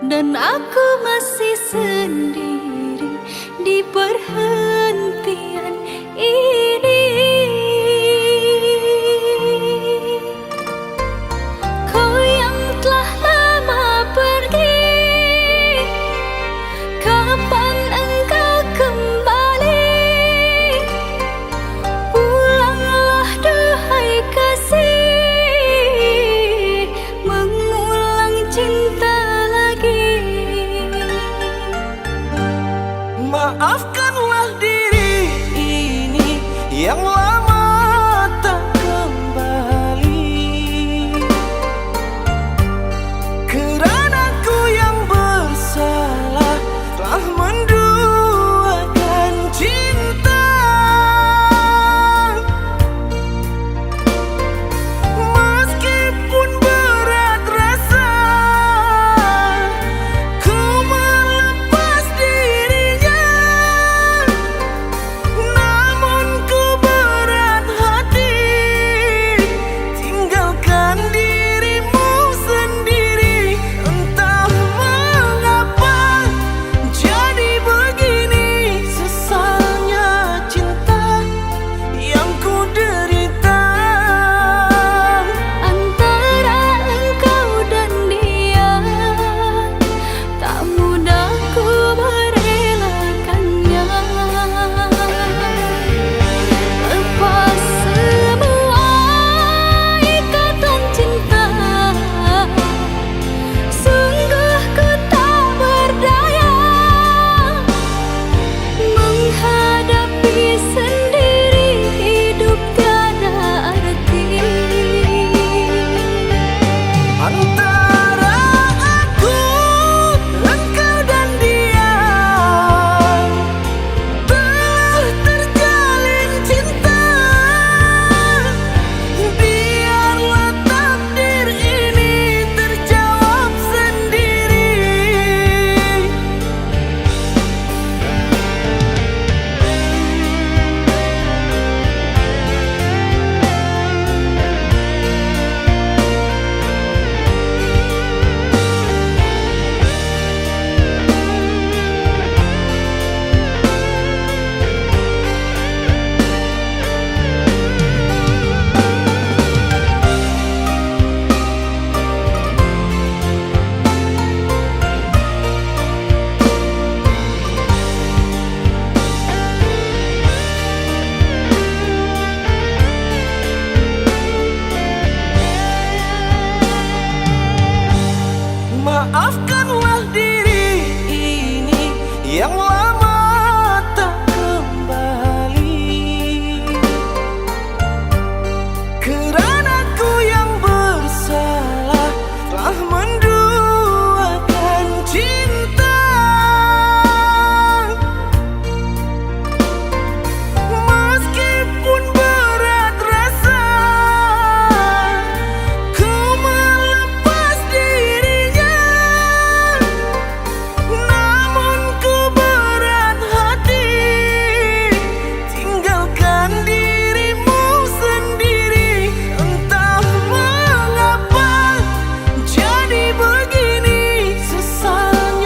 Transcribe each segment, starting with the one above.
Dan aku masih sendiri di perhentian ini. Kau yang telah lama pergi, kapan engkau kembali? Pulanglah duhai kasih, mengulang cinta lagi. Maafkanlah diri ini yang lama tak kembali, kerana ku yang bersalah telah menduakan cinta. Meskipun berat rasa ku melepas dirinya, namun ku berat hati tinggalkan dirimu sendiri. Entah mengapa jadi begini, sesalnya cinta yang ku derita. Antara engkau dan dia, tak mudah ku merelakannya. Lepas semua ikatan cinta, sungguh ku tak berdaya menghadapi sendiri hidup tiada arti. Antara aku, engkau dan dia telah terjalin cinta. Biarlah takdir ini terjawab sendiri. Maafkanlah diri ini yang lama tak kembali, kerana ku yang bersalah telah menduakan cinta. Meskipun berat rasa ku melepas dirinya, namun ku berat hati tinggalkan dirimu sendiri. Entah mengapa jadi begini, sesalnya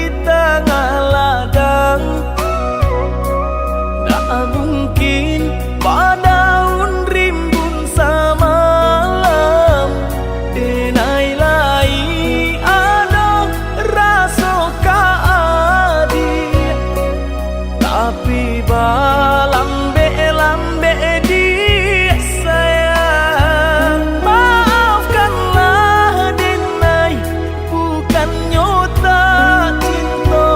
di tengah ladang. Tak mungkin padaun rimbun samalam. Denai lai ada rasa kaadi, tapi lambe di sayang. Maafkanlah Denai, bukan nyota cinta,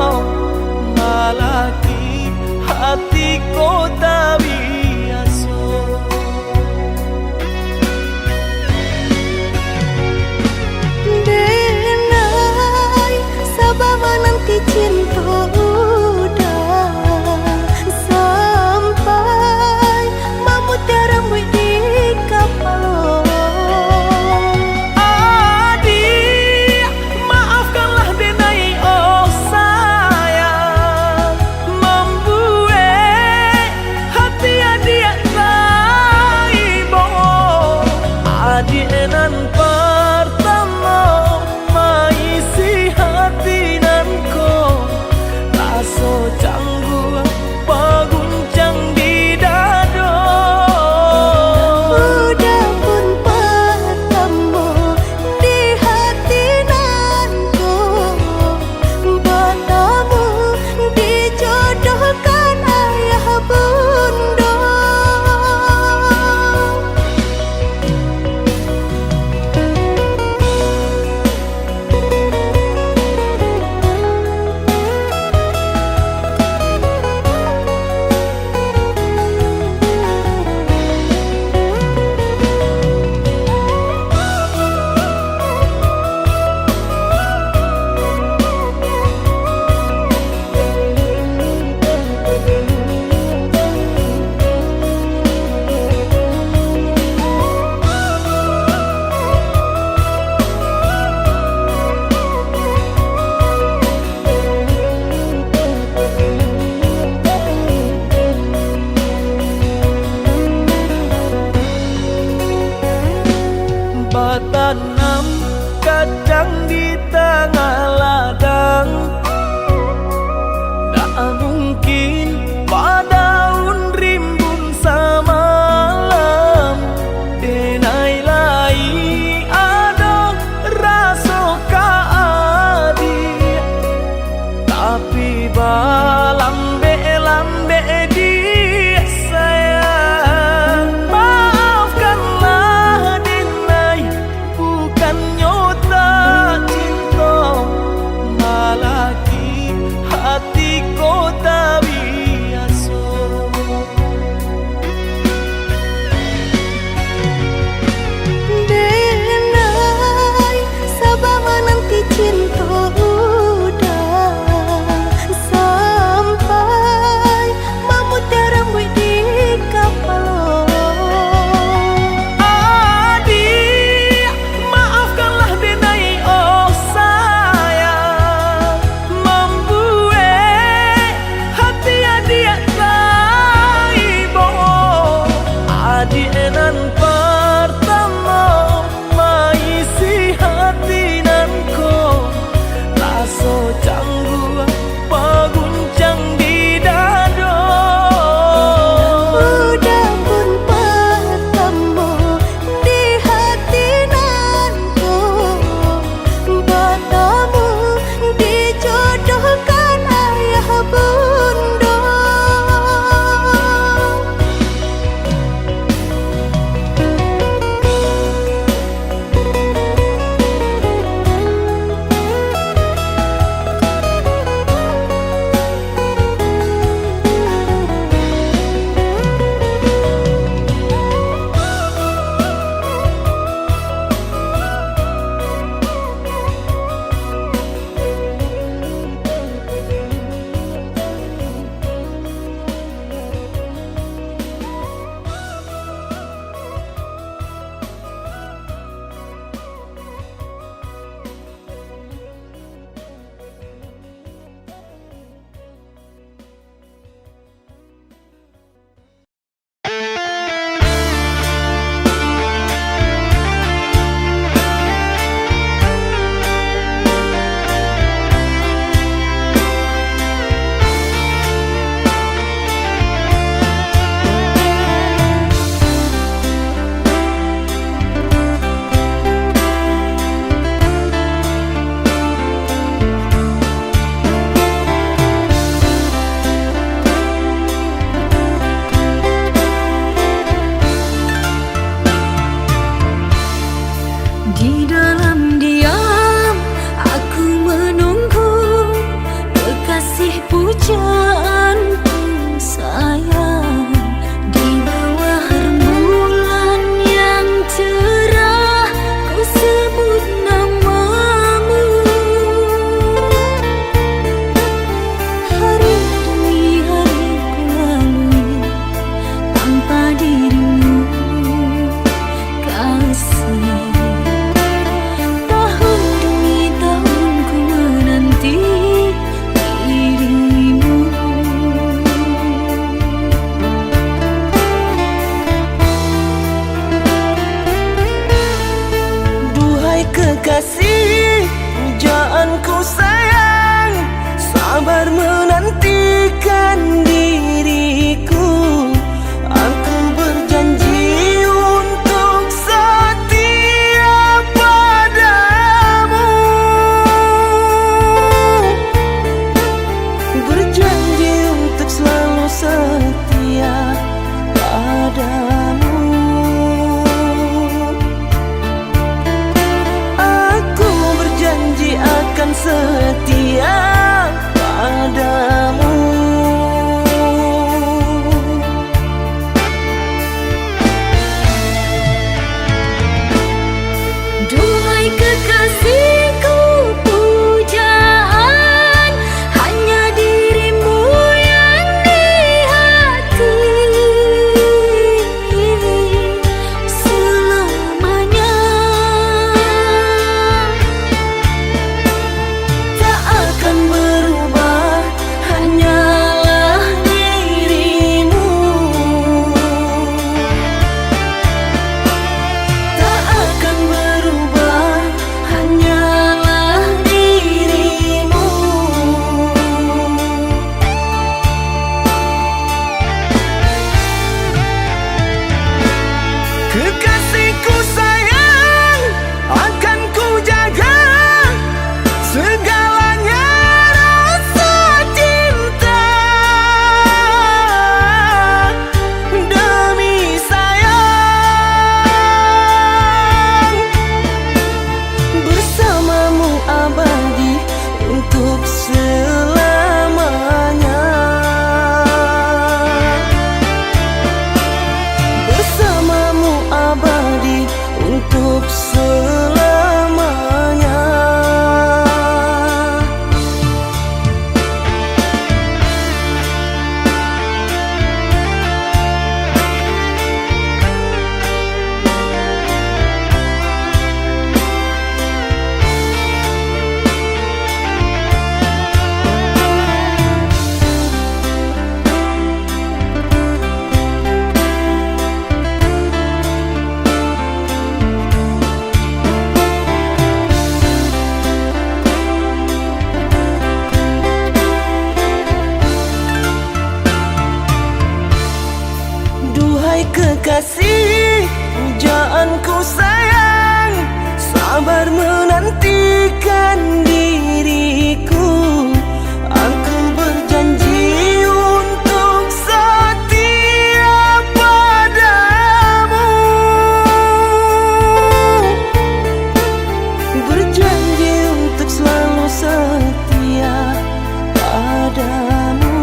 malaki hati ko tak biasa. Denai, sabar menanti cinta udah sampai memutih rambut di kapal. Adik, maafkanlah Denai, oh sayang, membuat hati adik raibo. Adik nan pertama maisi hati nanko, rasa canggung paguncang di dada. Udah pun pertama di hati nanku, bertemu dijodohkan ayah bunda. Batanam kadang di tengah ladang. Tak mungkin padaun rimbun samalam. Denai lai ada rasa kaadi, tapi lambe di sayang. Maafkanlah Denai, bukan nyota cinta, malaki hati ko tak biasa. Denai, sabar menanti cinta udah sampai kasih pujaanku sayang, di bawah rembulan yang cerah ku sebut namamu. Hari demi hari ku lalui tanpa dirimu kasih. Tahun demi tahun ku menanti dirimu. Duhai kekasih, pujaanku sayang, sabar menantikan diriku. Aku berjanji untuk setia padamu. Berjanji untuk selalu setia padamu. Aku berjanji akan setia padamu. Duhai kekasihku, pujaan hanya dirimu yang di hati selamanya. Tak akan berubah, hanyalah dirimu. Tak akan berubah, hanyalah dirimu. Kekasihku sayang, akan ku jaga segalanya rasa cinta. Demi sayang, bersamamu abadi untuk selamanya. Bersamamu abadi untuk selamanya. Duhai kekasih, pujaanku sayang, sabar menantikan diriku. Aku berjanji untuk setia padamu. Berjanji untuk selalu setia padamu.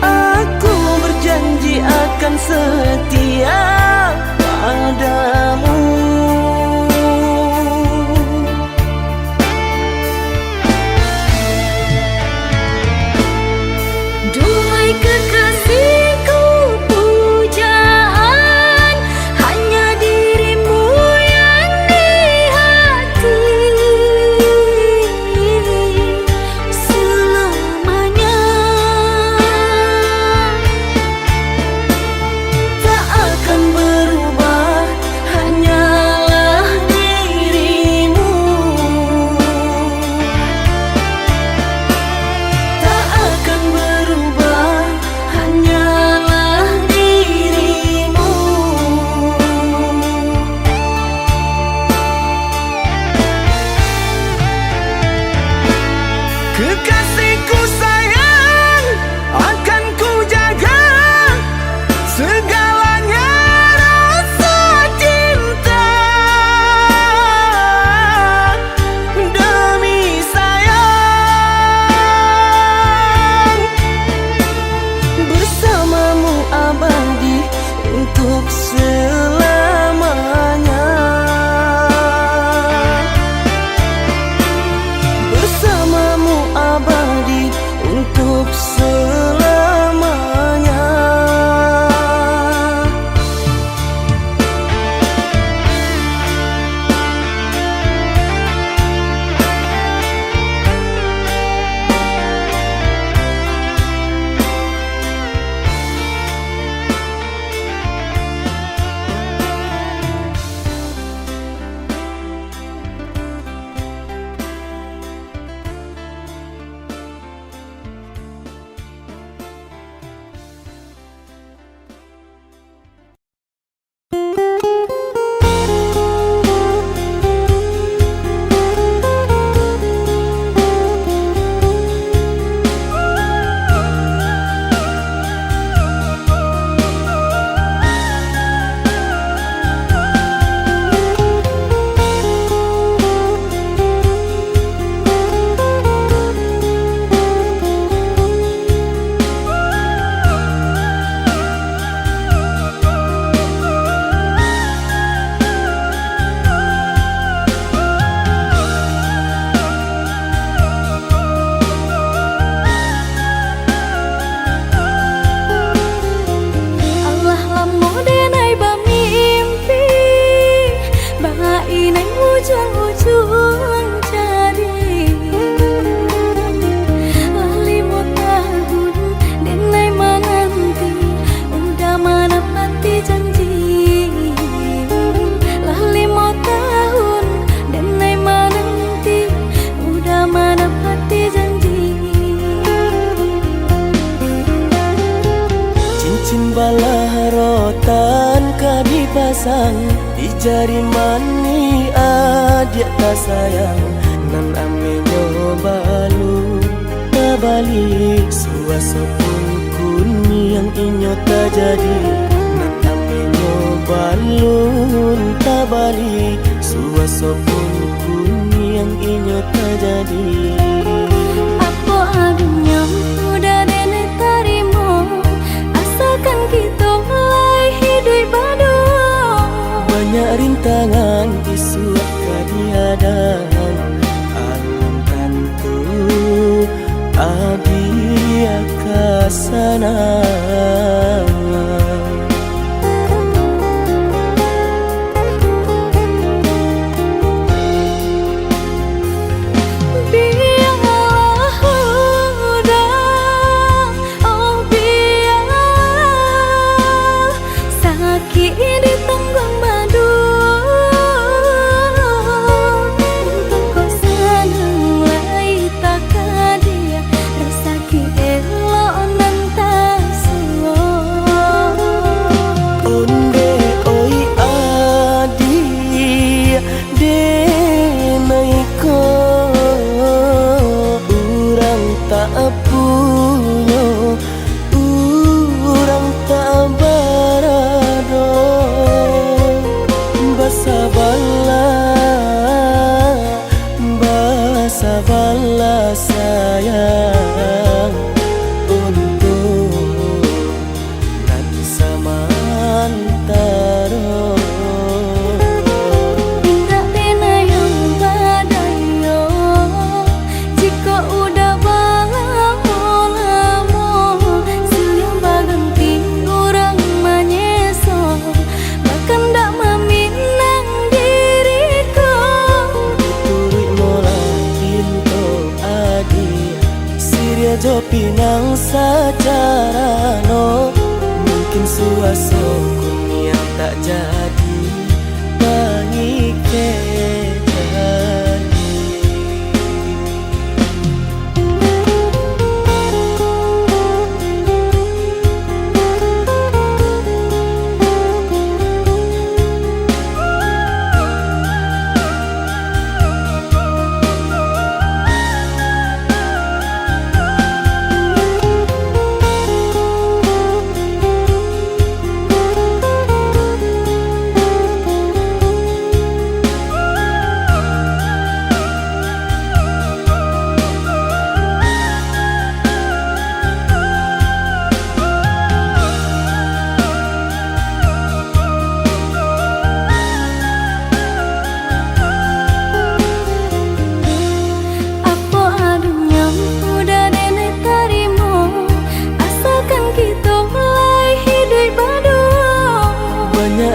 Aku berjanji akan setia padamu. sang di jari mani adik tak sayang nan ame nyobalu tabali suasa pun kuni yang inyo tak jadi nan ame nyobalun tabali suasa pun kuni yang inyo tak jadi. Apa adunya udah nenek tarimo asalkan kita mulai hidup baru. Banyak rintangan isu kadiadang alam tentu adia kasana. Sabarlah sayang untuk nan samantara. Tidak pernah yang badayo jika udah lama siang berganti orang menyesal bahkan tak meminang diriku. Turut mulai Siria jo pinang secara no mungkin suaso kun yang tak jadi mengikat.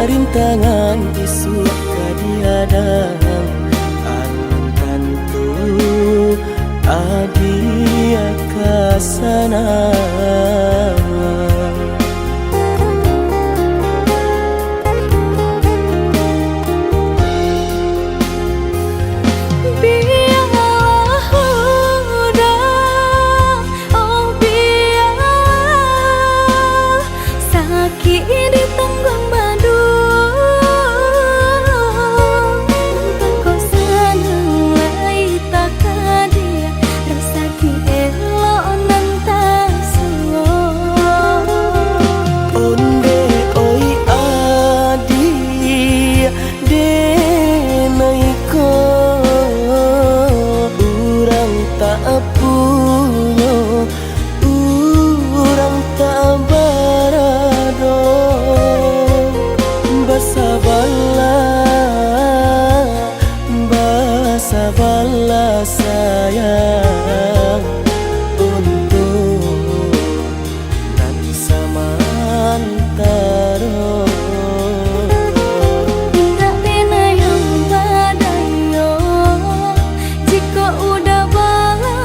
Rintangan isu kadiadang alam tentu adia kasana. Sabarlah sayang untuk nan samantara. Tidak pernah yang badayo jika udah lama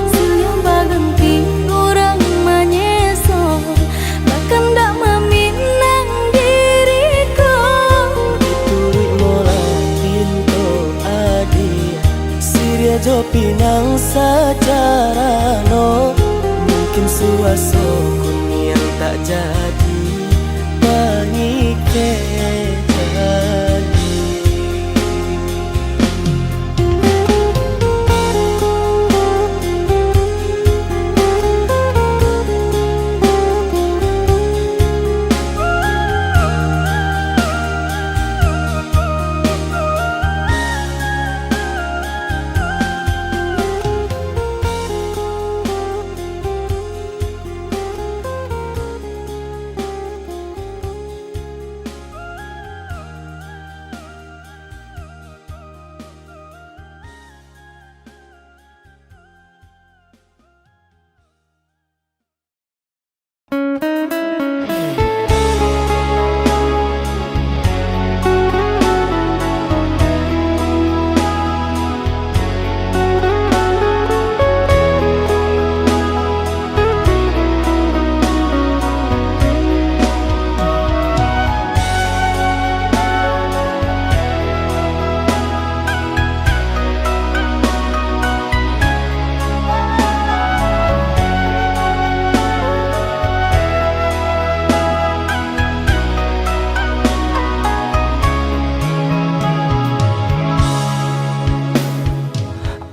siang berganti orang menyesal bahkan tak meminang diriku. Turut mulai Siria jo pinang secara no mungkin suaso kun yang tak jadi terjadi.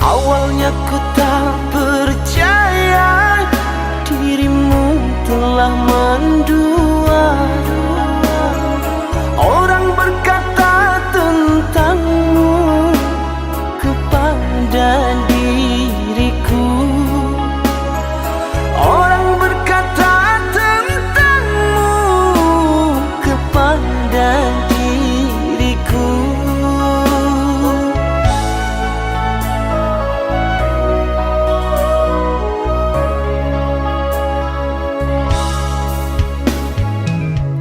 Awalnya ku tak percaya dirimu telah mendua. Orang berkata tentangmu kepada diriku. Orang berkata tentangmu kepada diriku.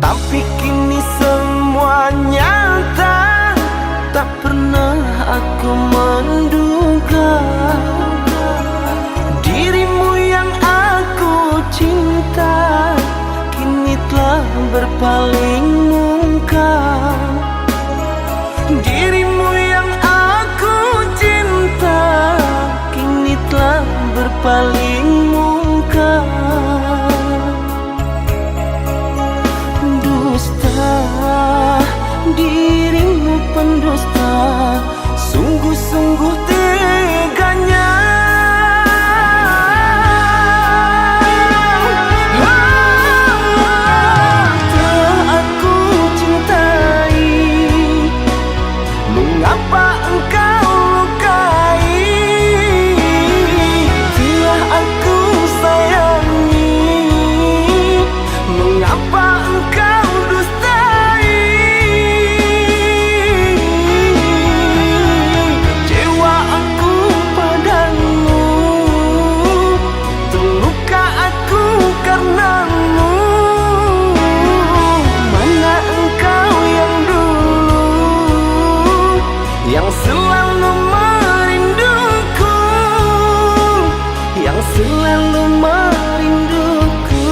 Tapi kini semua nyata, tak pernah aku menduga dirimu yang aku cinta kini telah berpaling muka. Dirimu yang aku cinta kini telah berpaling muka. Dirimu pendusta, sungguh-sungguh teganya. Telah aku cintai, mengapa engkau lukai? Telah aku sayangi, mengapa engkau dustai? Cewa aku padamu, terluka aku karenamu. Mana engkau yang dulu, yang selalu merinduku, yang selalu merinduku.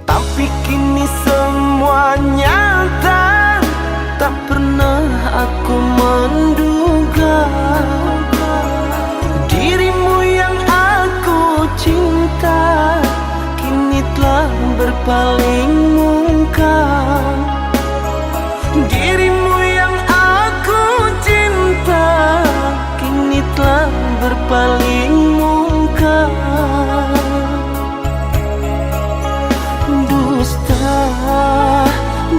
Tapi kini semua nyata, tak pernah aku menduga dirimu yang aku cinta kini telah berpaling muka. Dirimu yang aku cinta kini telah berpaling muka.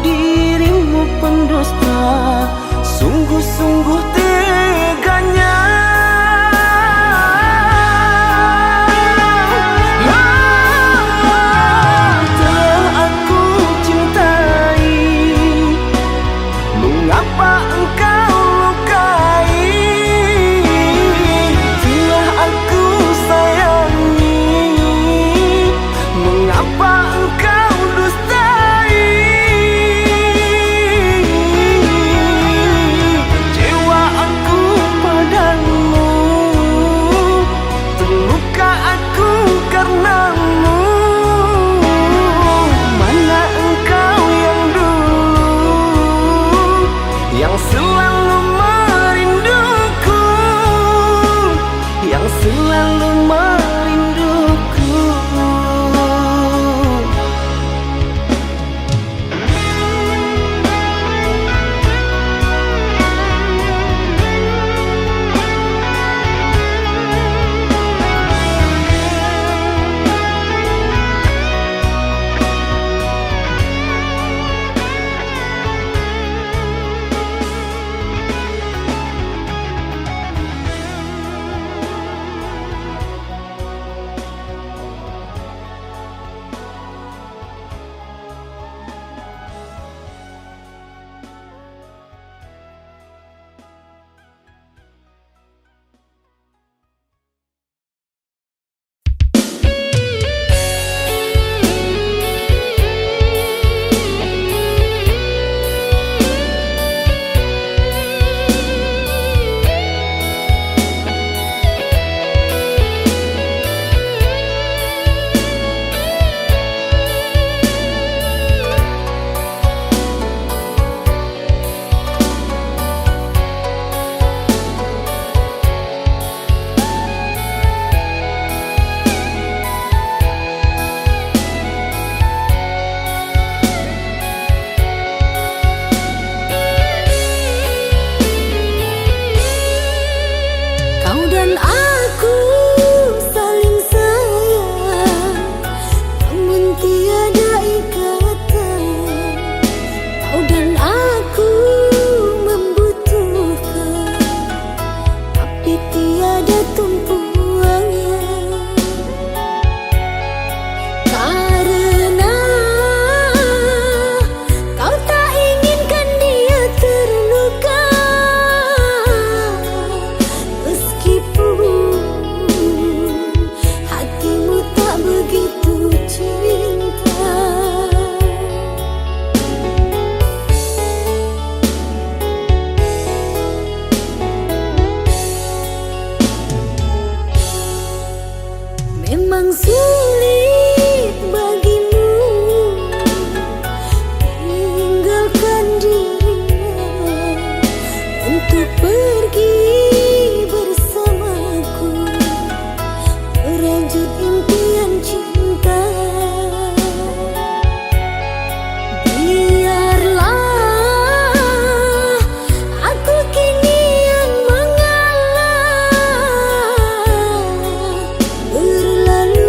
Dirimu pendusta, sungguh-sungguh teganya. Telah aku Kau dan aku saling sayang, namun tiada ikatan. Kau dan aku membutuhkan, tapi tiada tumpuannya. Karena kau tak inginkan dia terluka, meskipun hatimu tak begitu cinta. Memang sulit bagimu meninggalkan dirinya untuk pergi bersamaku, merajut impian cinta. Biarlah aku kini yang mengalah, berlalu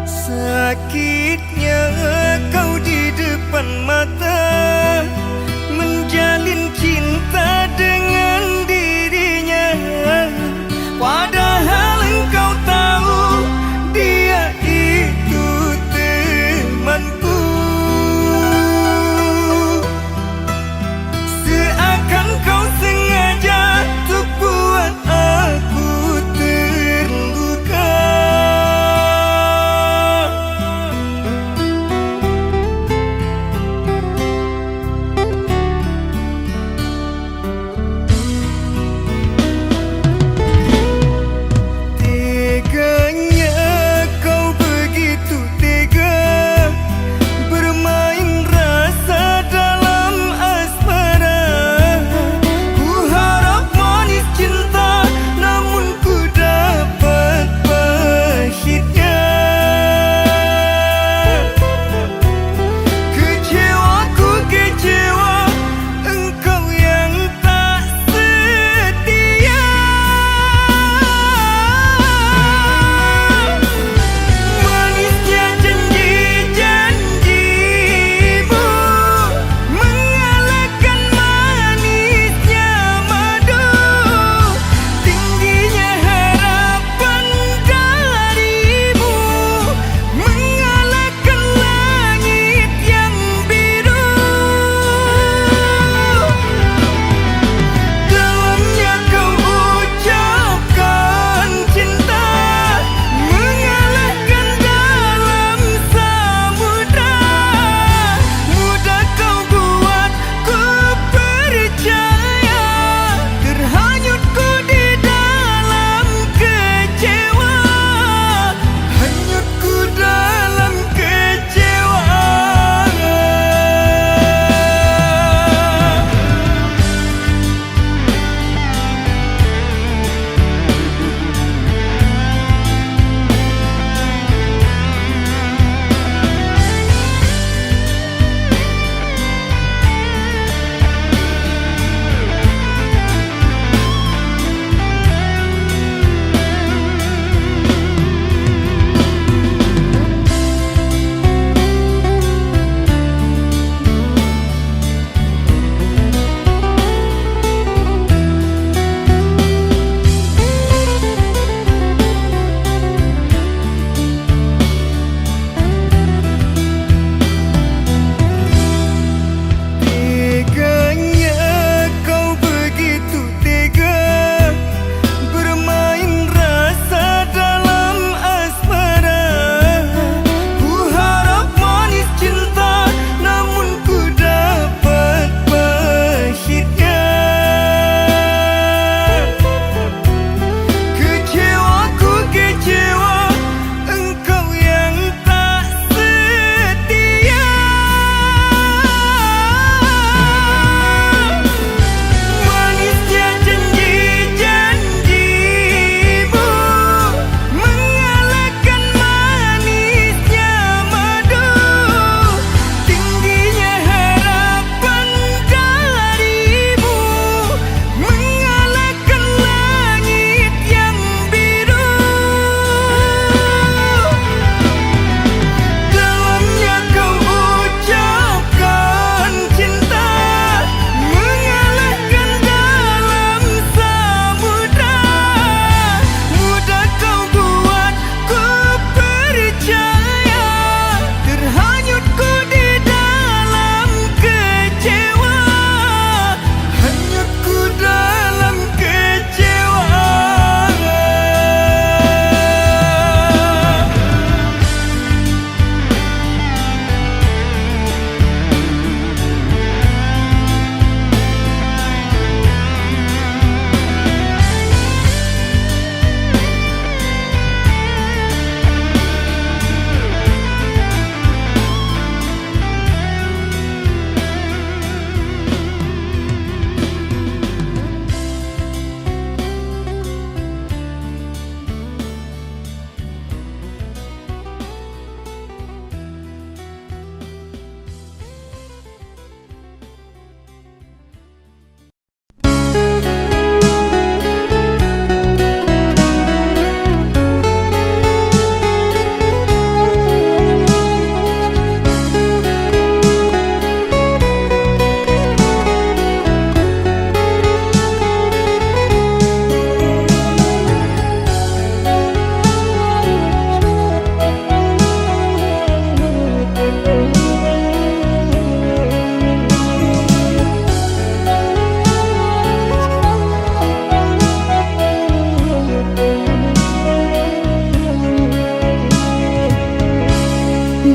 Sakitnya kau di depan mata menjalin cinta dengan dirinya, padahal engkau tahu dia itu temanku. Seakan kau sengaja untuk buat aku terluka.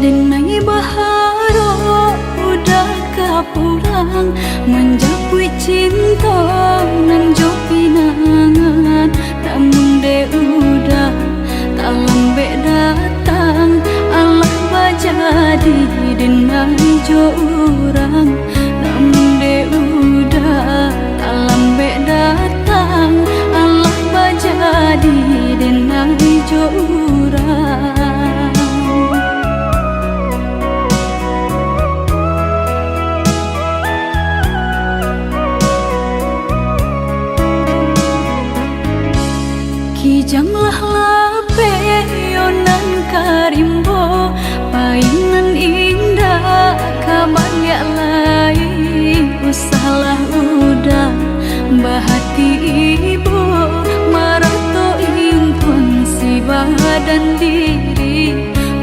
Denai baharo udah kapulang menjapui cinta nan jo pinangan, namun de udah tak lambe datang Allah bajadi denai jo urang, namun de udah tak lambe datang Allah bajadi denai jo urang. Kijanglah lape yonan karimbo painan indah kaban ya lai usahlah udah bahati ibu marato impun si badan diri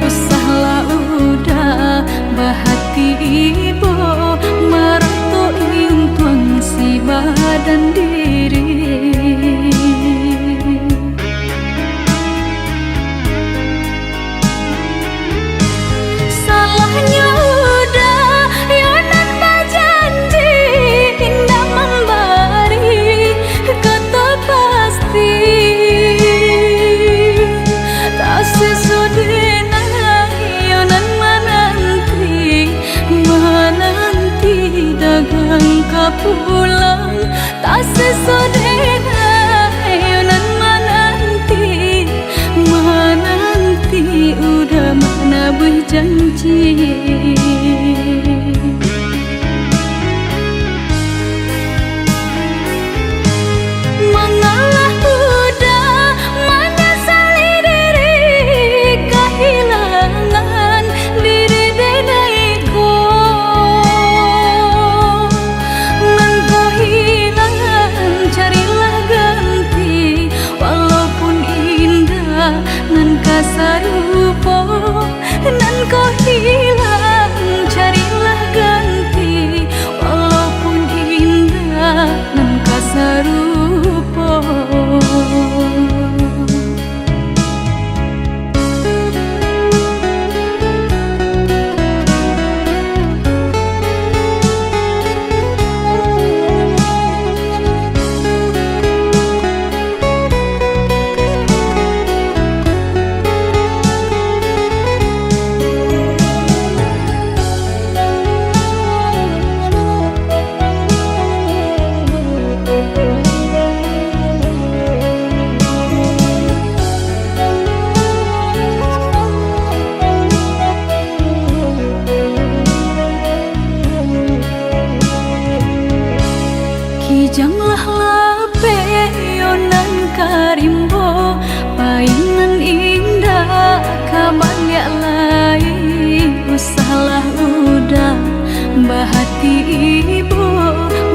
usahlah udah bahati ibu marato impun si badan diri. Pulang tak sesodena yonan menanti udah mana berjanji. Mengalah udah menyesali diri kehilangan diri denaiku. Nan kasarupo nan kau hilang carilah ganti walaupun indah nan kasarupo. Kijanglah lape yonan karimbo painan indah kaban ya lai usahlah udah bahati ibu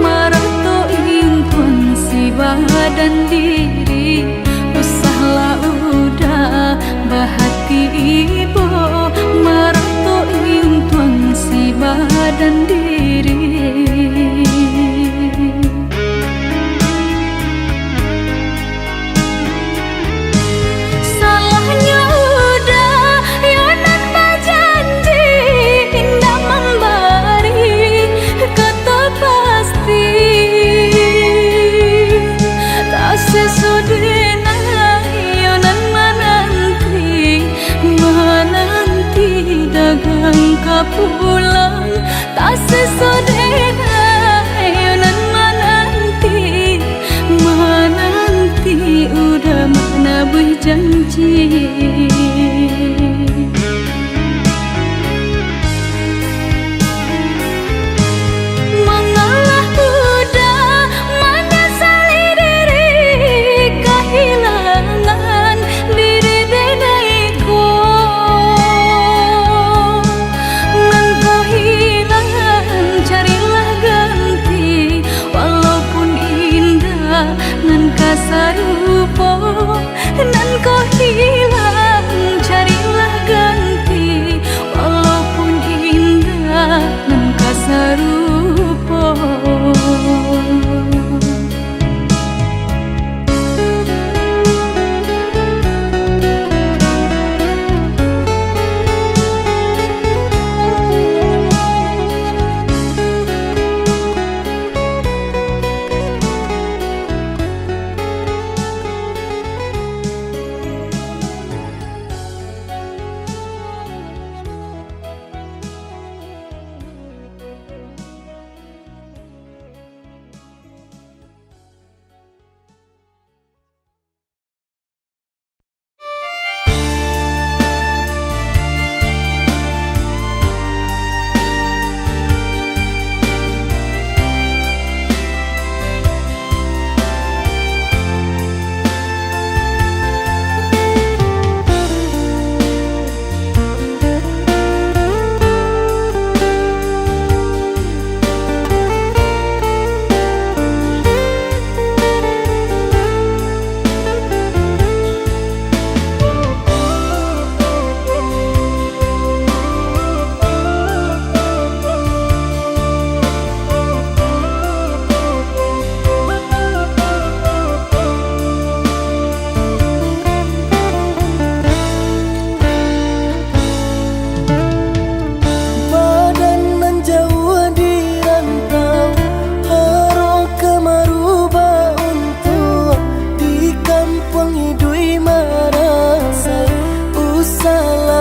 marato impun si badan diri usahlah udah bahati ibu marato impun si badan diri. Pulang tak sesodena yonan menanti udah mana berjanji. Mengalah udah menyesali diri kehilangan diri denaiku. Nan kasarupo nan kau hilang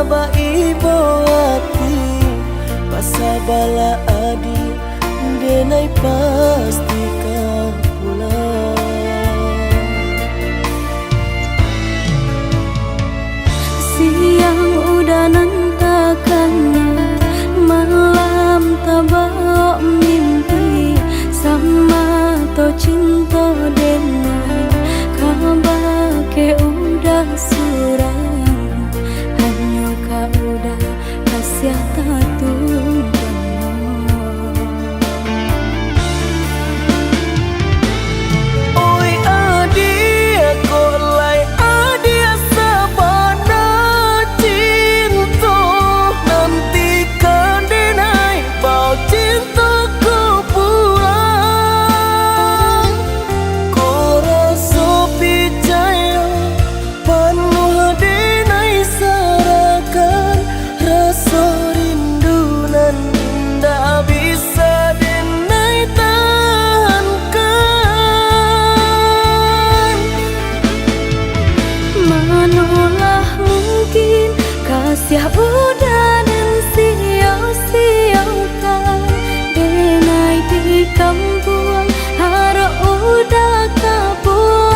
ba ibo hati pasabala adi denai pasti kau pulang. Siang udah nantakannya, malam tabak mimpi sama to cinta denai kabar ke udah surang hanya kau udah kasih tatu. Siap udah dan sia-siakan denai di kampung harap udah kapuan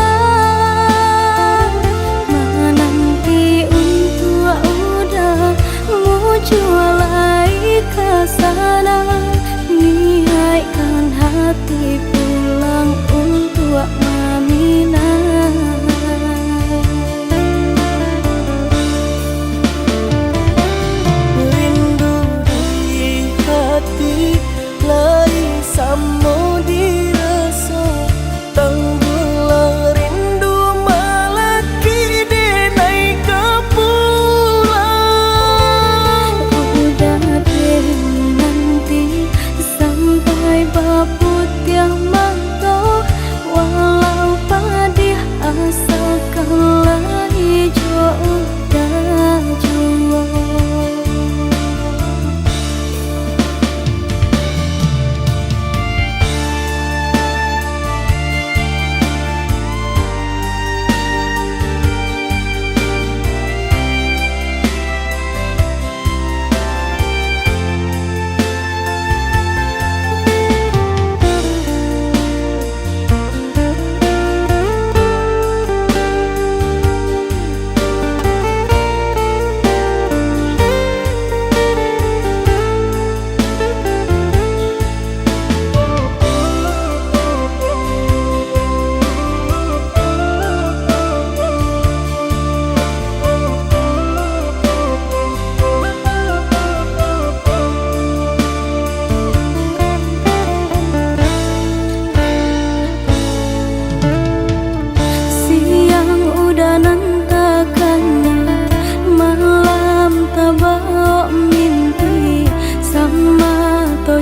menanti untuk udah mau jualai ke sana niatkan hati pulang untuk Mamina. Samo dirasa tenggelam rindu malaki denai kepulang. Udah deh nanti sampai baput yang mantau walau padih asalkan hijau udah jual.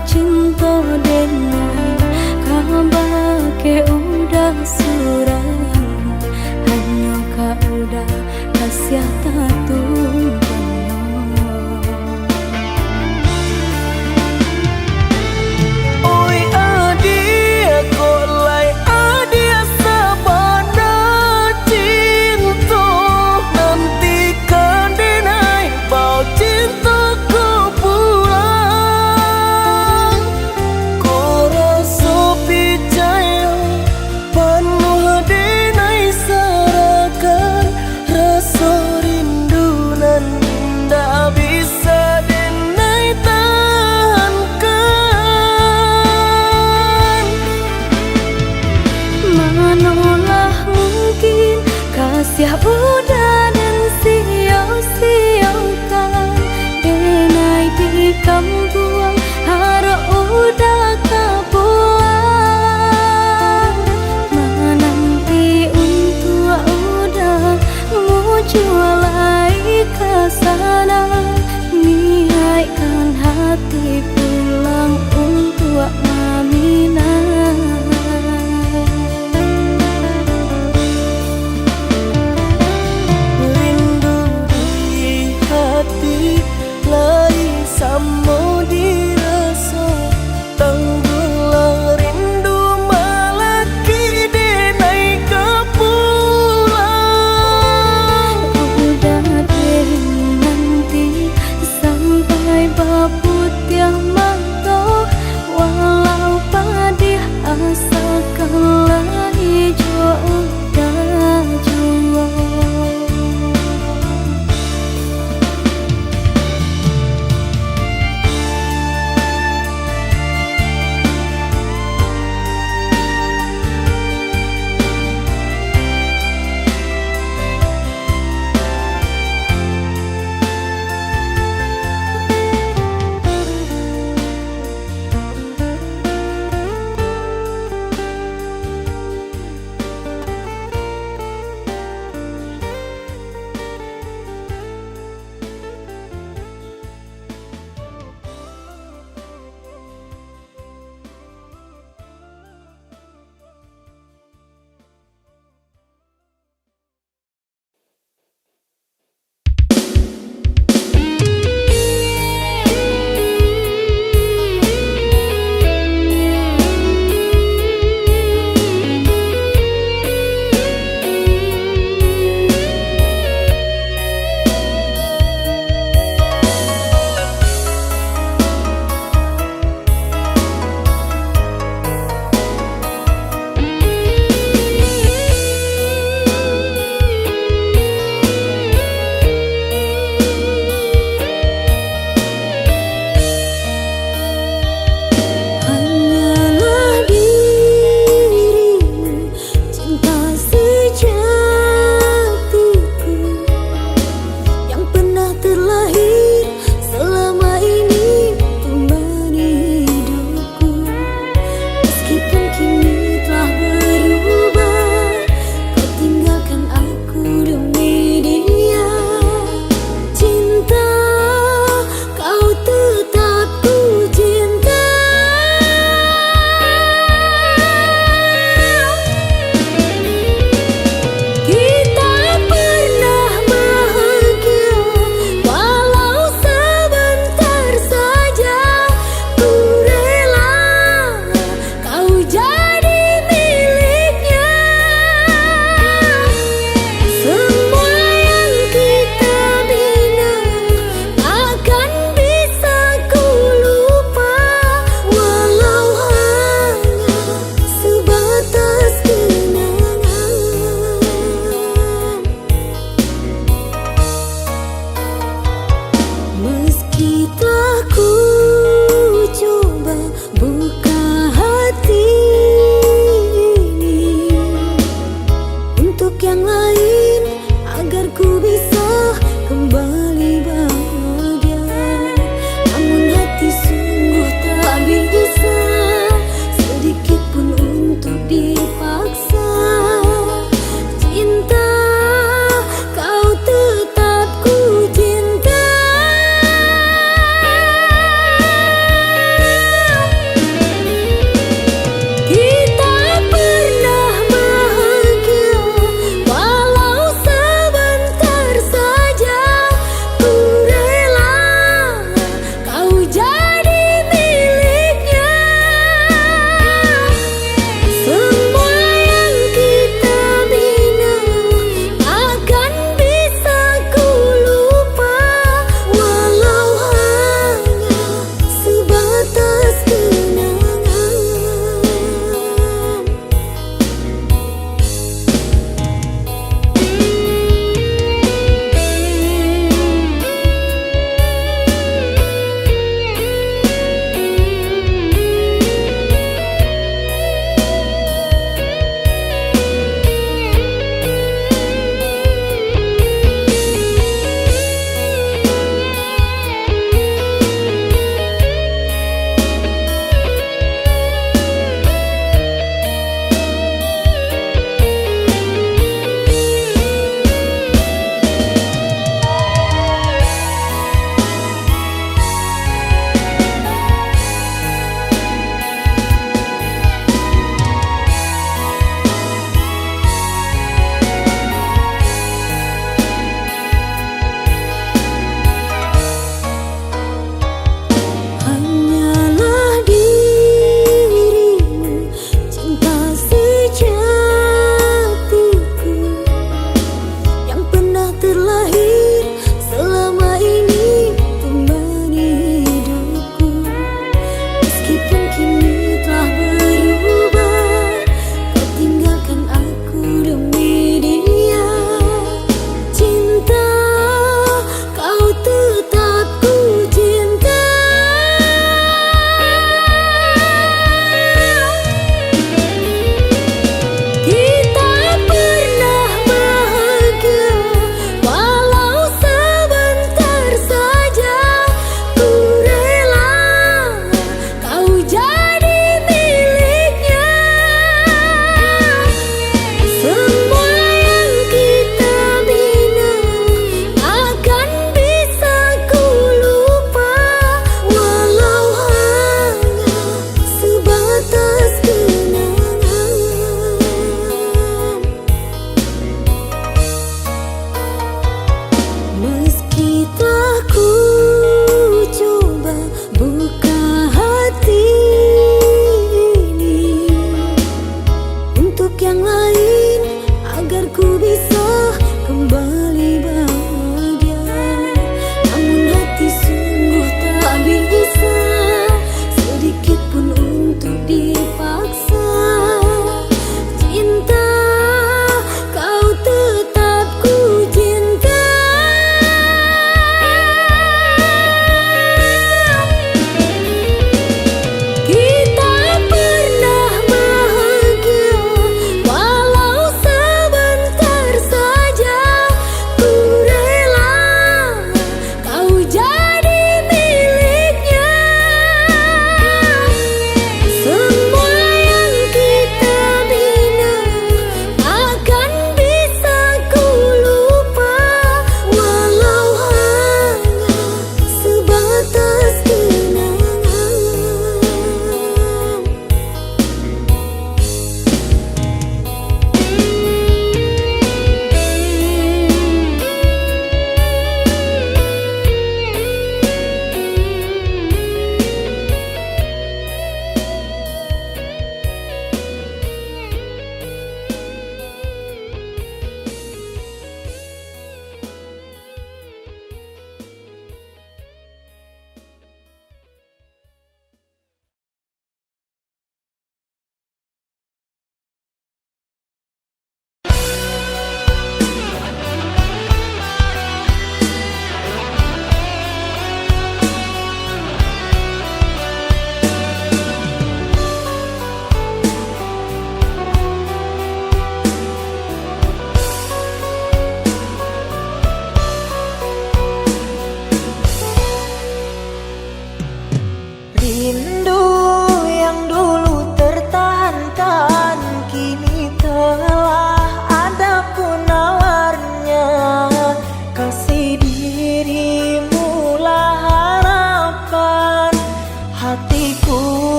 Cinta denai kabar ke udah surang hanya kau udah kasih tatu. Siap udah dan sia-siakan denai di kampung harap udah kapuan menanti untuk udah mau jualai ke sana niatkan hati pulang untuk Mamina. Samo dirasa tenggelam rindu malaki denai kepulang. Udah deh nanti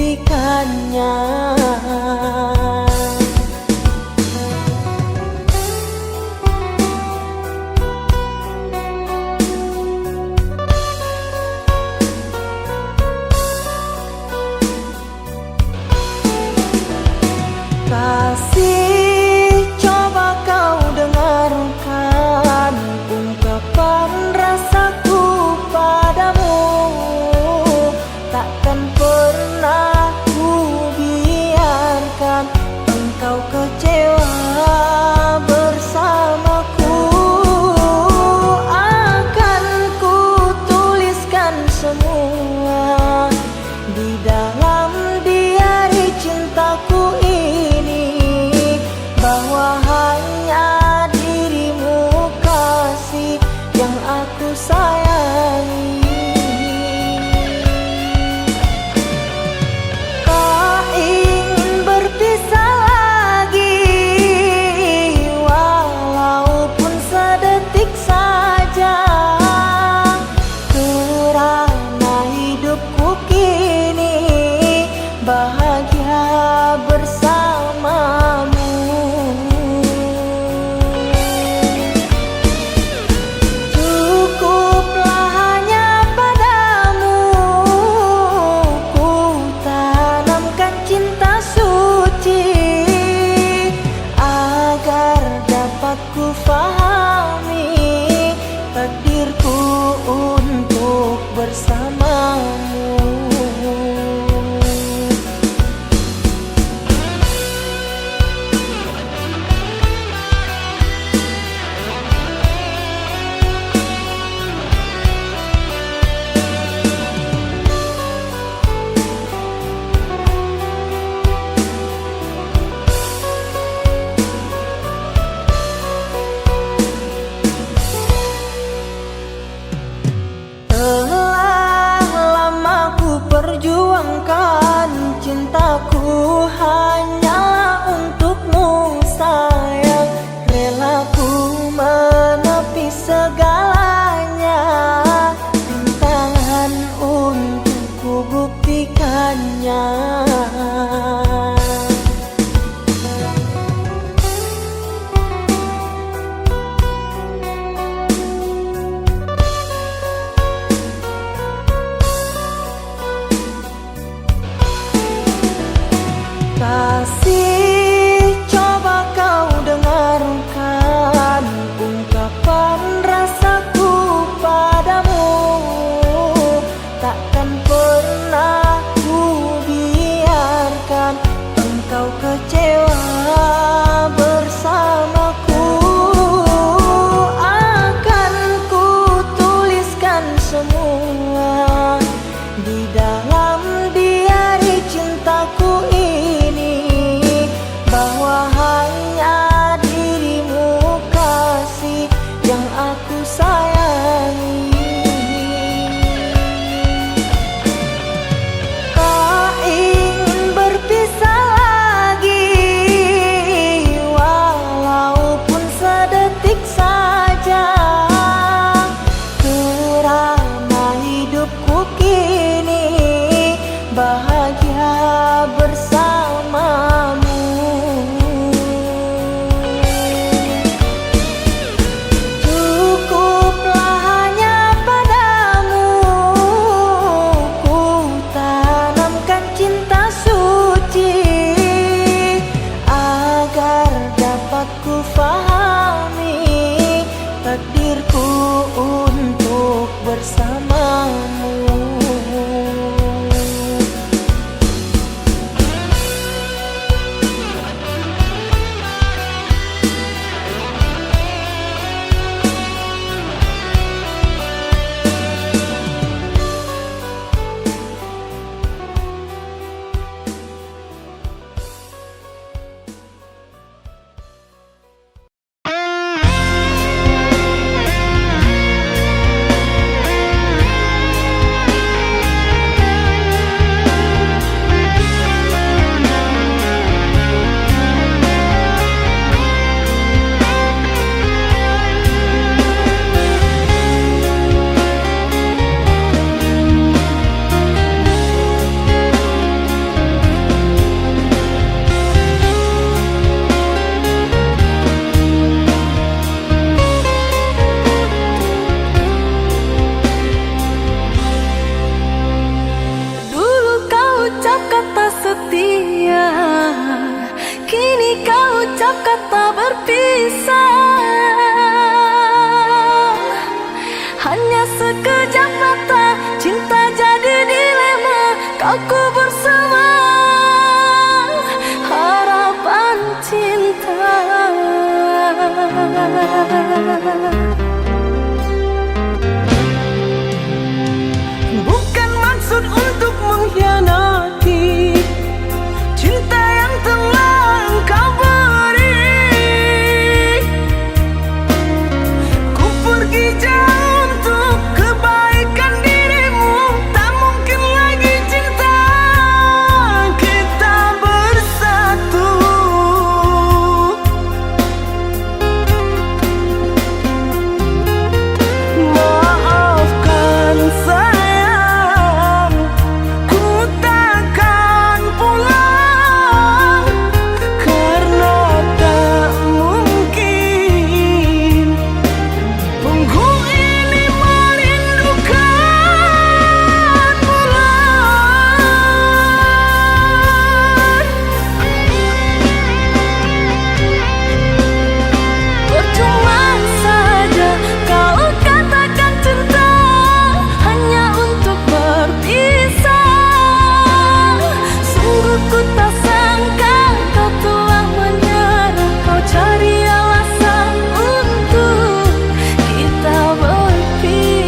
buktikannya. Kasih, coba kau dengarkan ungkapan rasaku padamu. Takkan pernah ku biarkan engkau kecewa bersamaku. Akan ku tuliskan semua di dalam diari cintaku ini, bahwa hanya dirimu kasih yang aku sayangi. Tak ingin berpisah lagi, walaupun sedetik saja, kerana hidupku kini bahagia bersamamu. Cukuplah hanya padamu ku tanamkan cinta suci, agar dapat ku fahami takdirku untuk bersamamu. Telah lama ku perjuangkan cintaku hanyalah untukmu sayang. Rela ku menepi segalanya, rintangan untuk ku buktikannya. Kasih, coba kau dengarkan ungkapan rasaku padamu. Takkan pernah ku biarkan engkau kecewa bersamaku. Akan ku tuliskan semua di dalam diari cintaku ini, bahwa hanya dirimu kasih yang aku sayangi. Tak ingin berpisah lagi, walaupun sedetik saja, kerana hidupku kini bahagia bersamamu. Cukuplah hanya padamu ku tanamkan cinta suci, agar dapat ku fahami takdirku untuk bersamamu. ucap kata berpisah, hanya sekejap mata, cinta jadi dilema. Kau kubur semua harapan cinta. Bukan maksud untuk mengkhianati cinta yang telah engkau beri. Ku pergi jauh untuk kebaikan dirimu. Tak mungkin lagi cinta kita bersatu. Maafkan sayang, ku takkan pulang karena tak mungkin. Punggu ini merindukan bulan. Percuma saja kau katakan cinta hanya untuk berpisah. Sungguh ku tak sangka kau telah menyerah. Kau cari alasan untuk kita berpisah.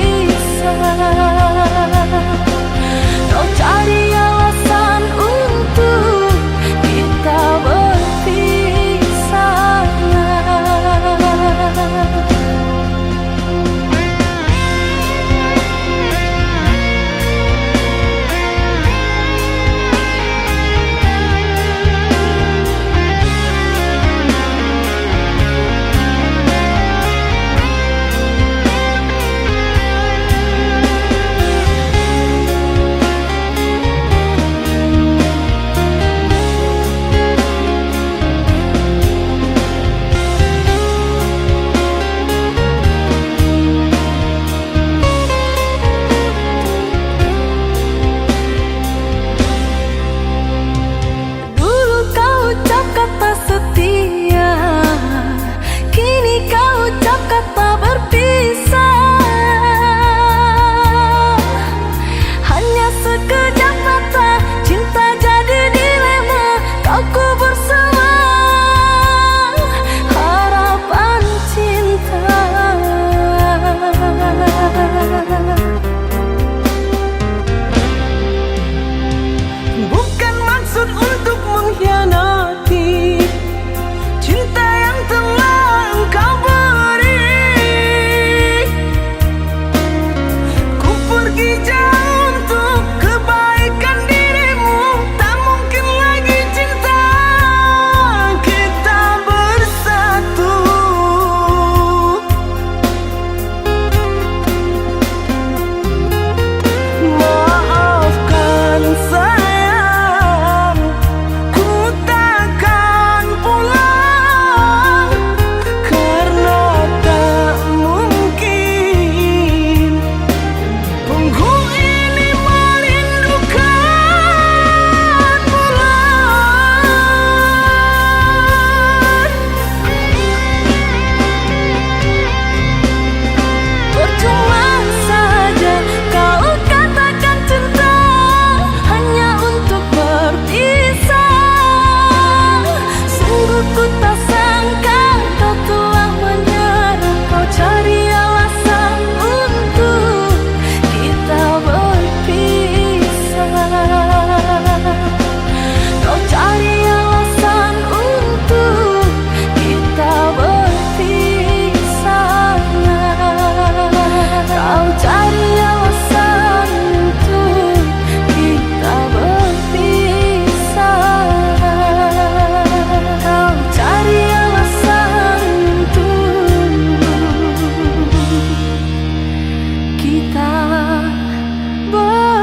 Kau cari alasan untuk kita berpisah. Dulu kau ucap kata setia, kini kau ucap kata berpisah. Hanya sekejap mata, cinta jadi dilema. Kau kubur semua harapan cinta. Bukan maksud untuk mengkhianati cinta yang telah engkau beri. Ku pergi jauh untuk kebaikan dirimu. Tak mungkin lagi cinta kita bersatu. Maafkan sayang, ku takkan pulang karena tak mungkin. Punggu ini merindukan bulan. Percuma saja kau katakan cinta hanya untuk berpisah. Sungguh ku tak sangka kau telah menyerah. Kau cari alasan untuk kita berpisah. Kau cari alasan untuk kita berpisah. Kau cari alasan untuk kita berpisah. Kau cari alasan untuk kita berpisah.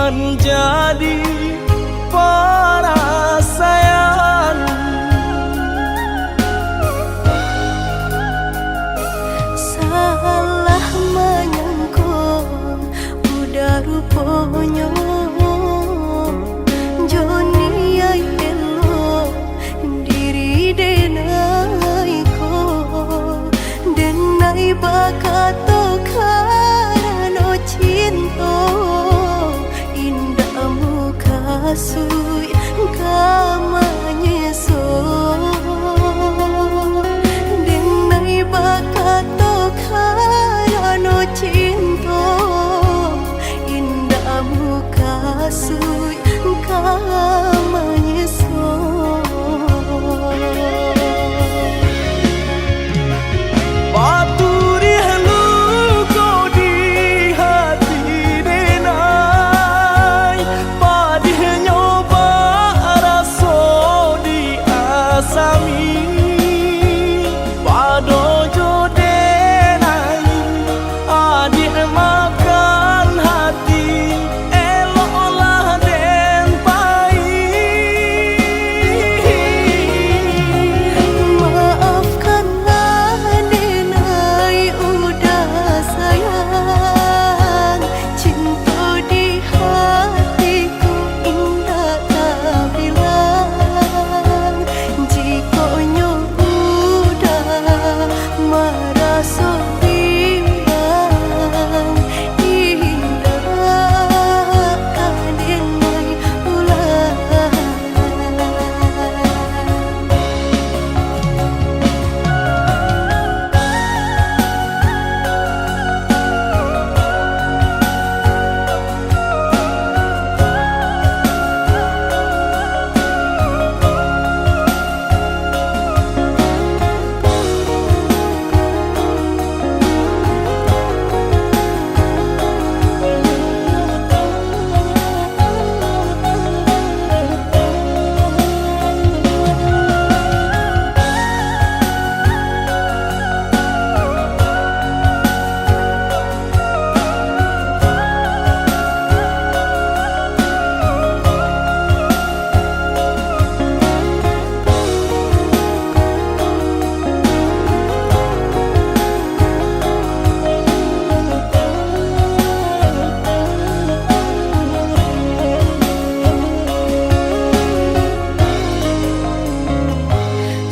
menjadi perasaan. Salah menyangka udah rupanya Joni ay elo diri denai ko denai bakato karano cinta indah muka sui kamanya so denai bakato karano cinta indah muka sui kamanya so Paturi halu kau di hati denai Padih nyoba raso di asami Pado jo denai adik makan hati elok olah den pai Maafkanlah denai udah sayang cinta di hatiku indah tak bilang jika udah merasa bimbang indah denai ulang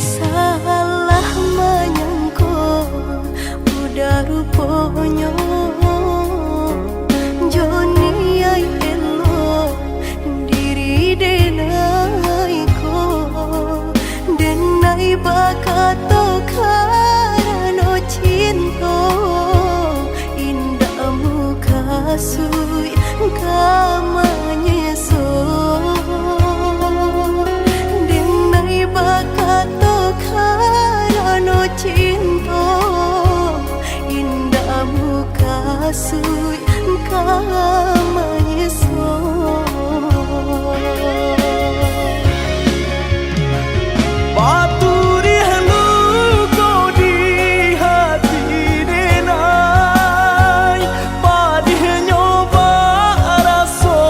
Salah menyangka udah rupanya Joni ay elo diri denai ko denai bakato karano cinta indah muka sui kamanya so denai bakato karano cinta indah muka sui kamanya so Paturi halu kau di hati denai Padih nyoba raso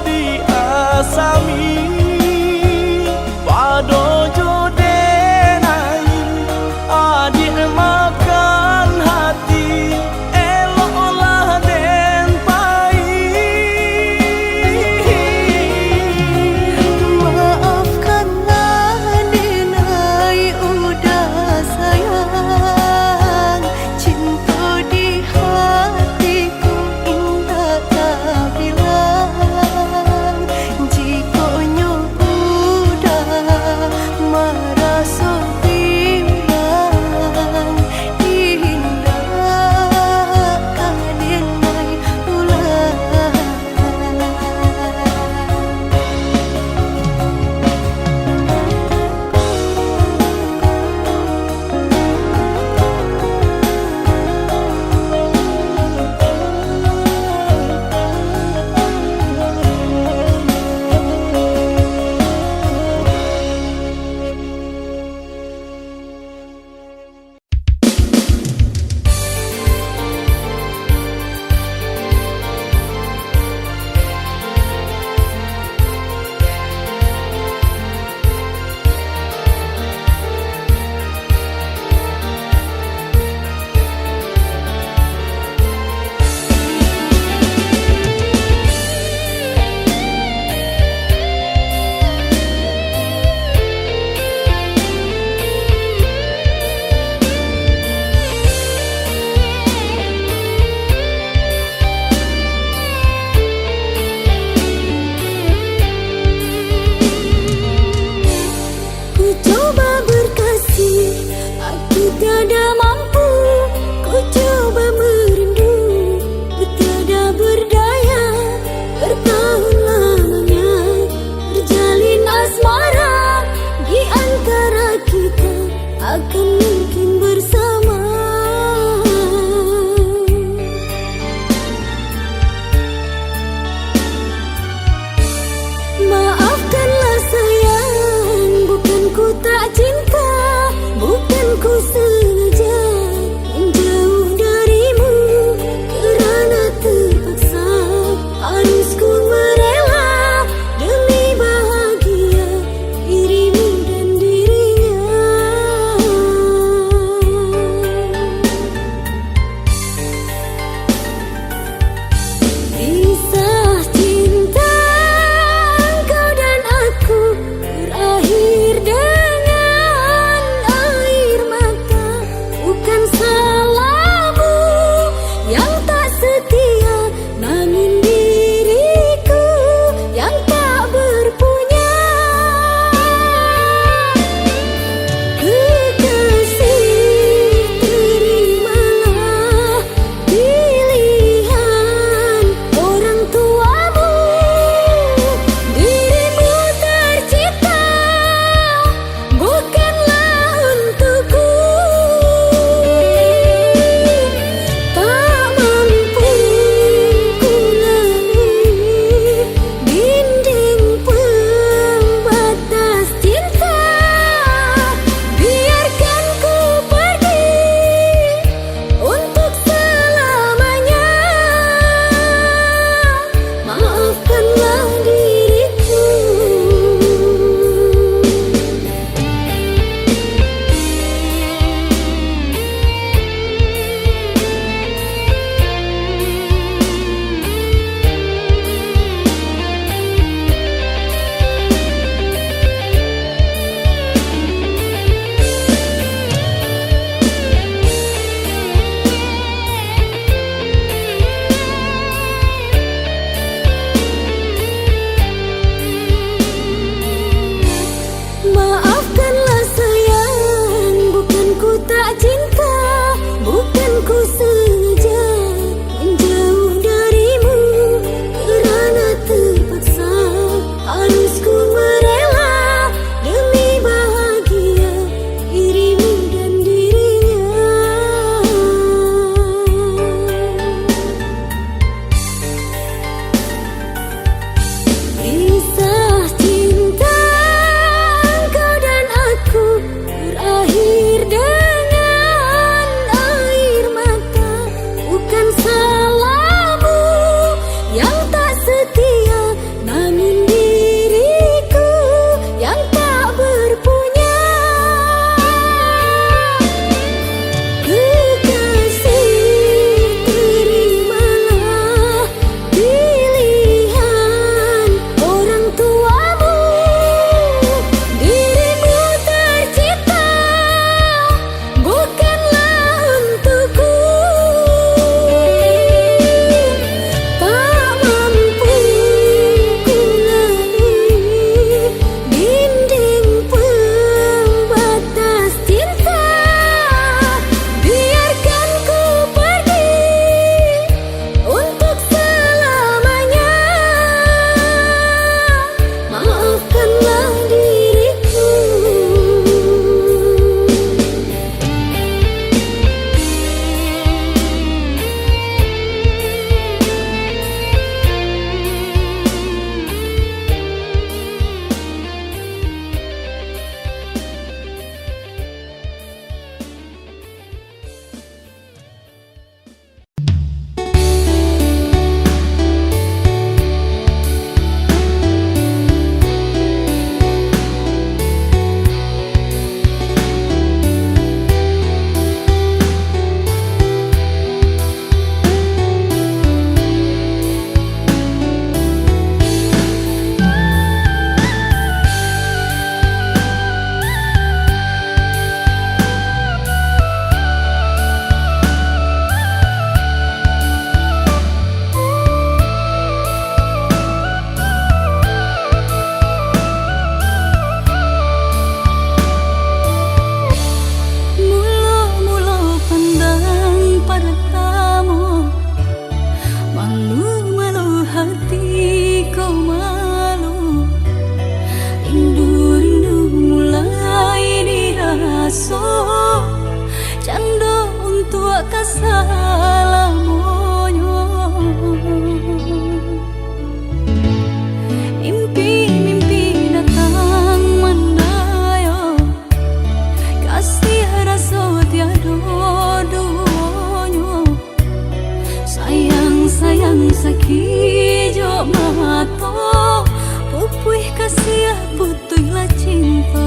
di asami Pado jo denai adik makan hati elok olah den pai sakijo mato pupuih kasih putuh lah cinta.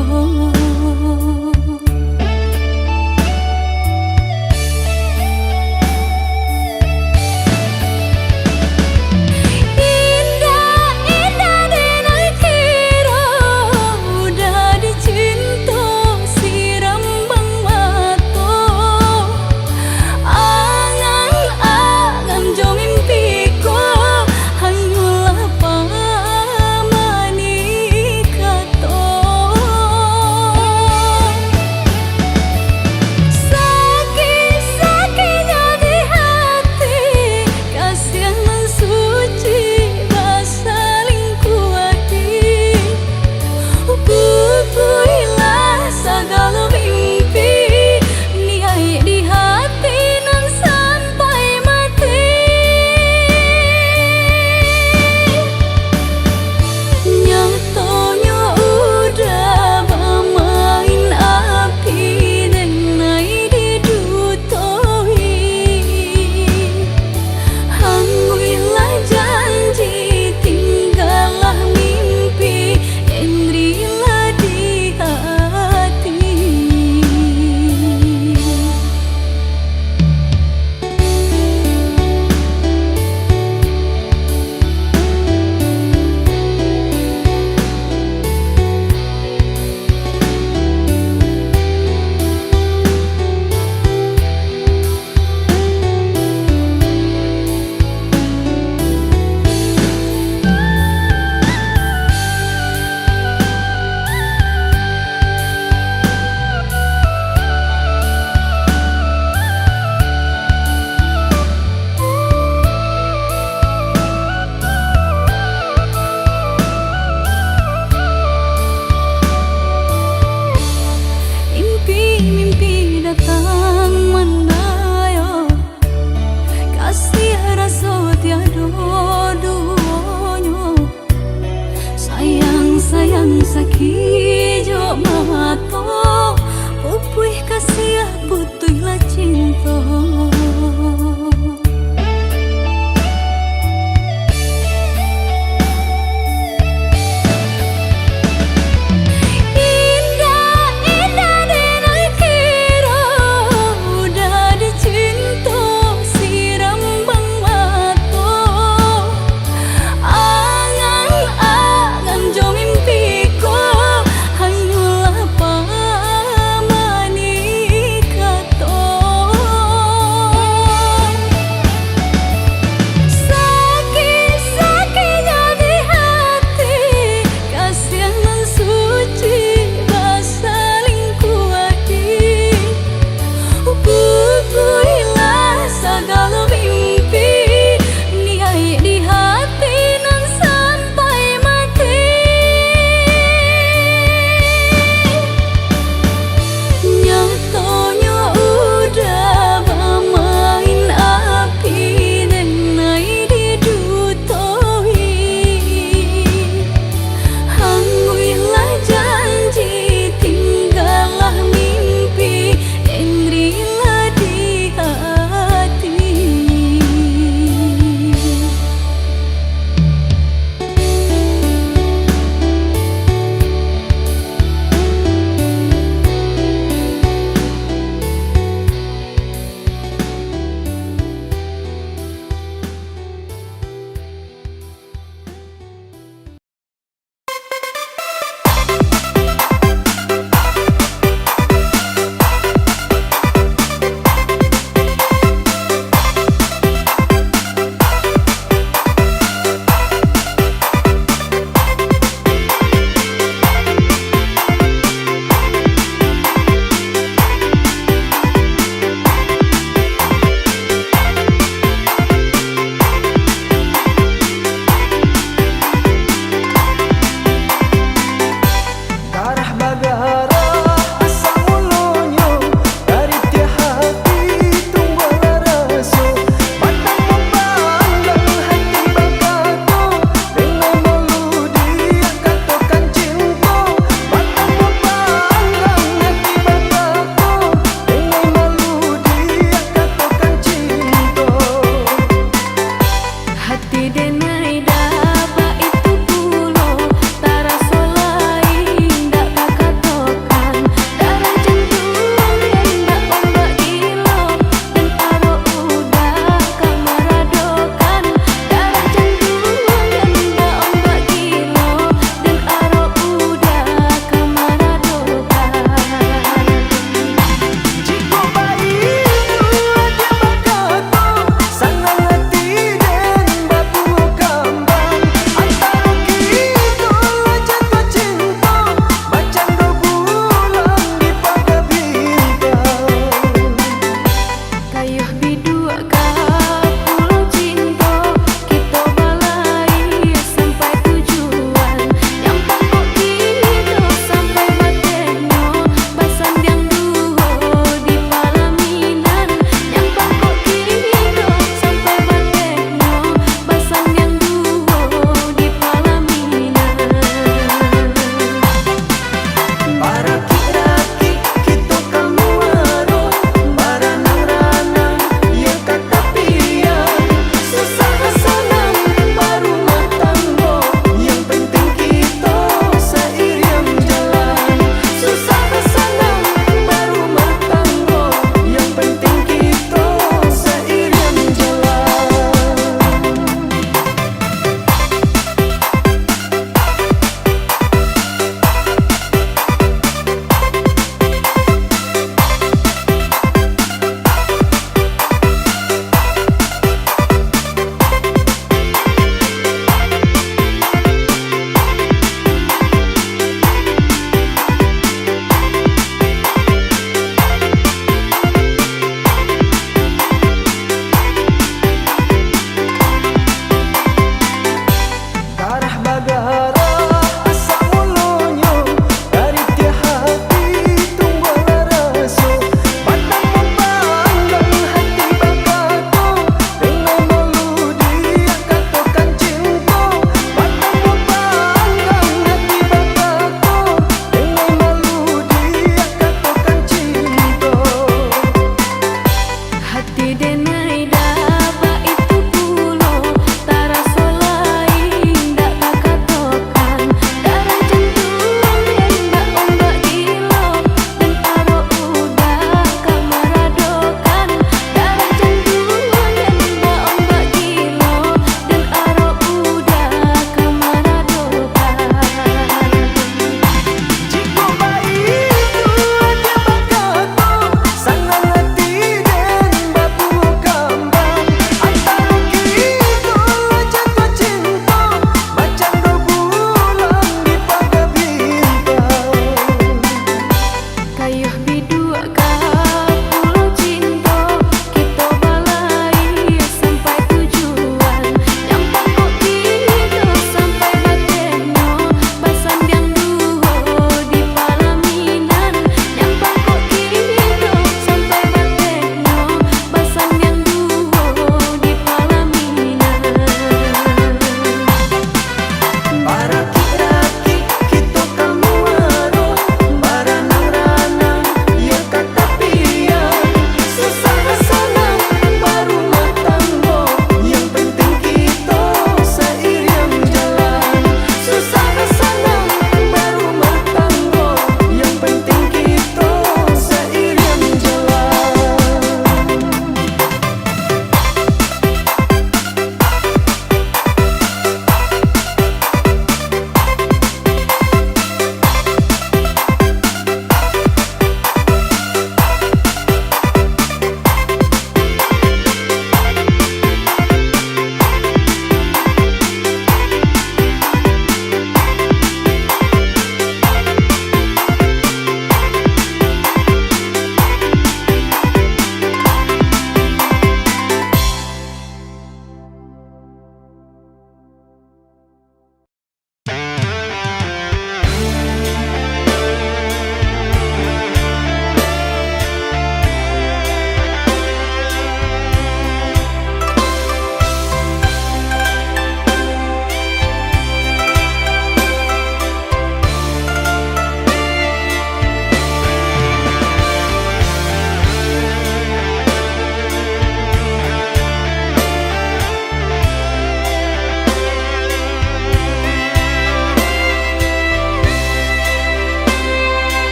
Sakijo mato pupuih kasih putuh lah cinta.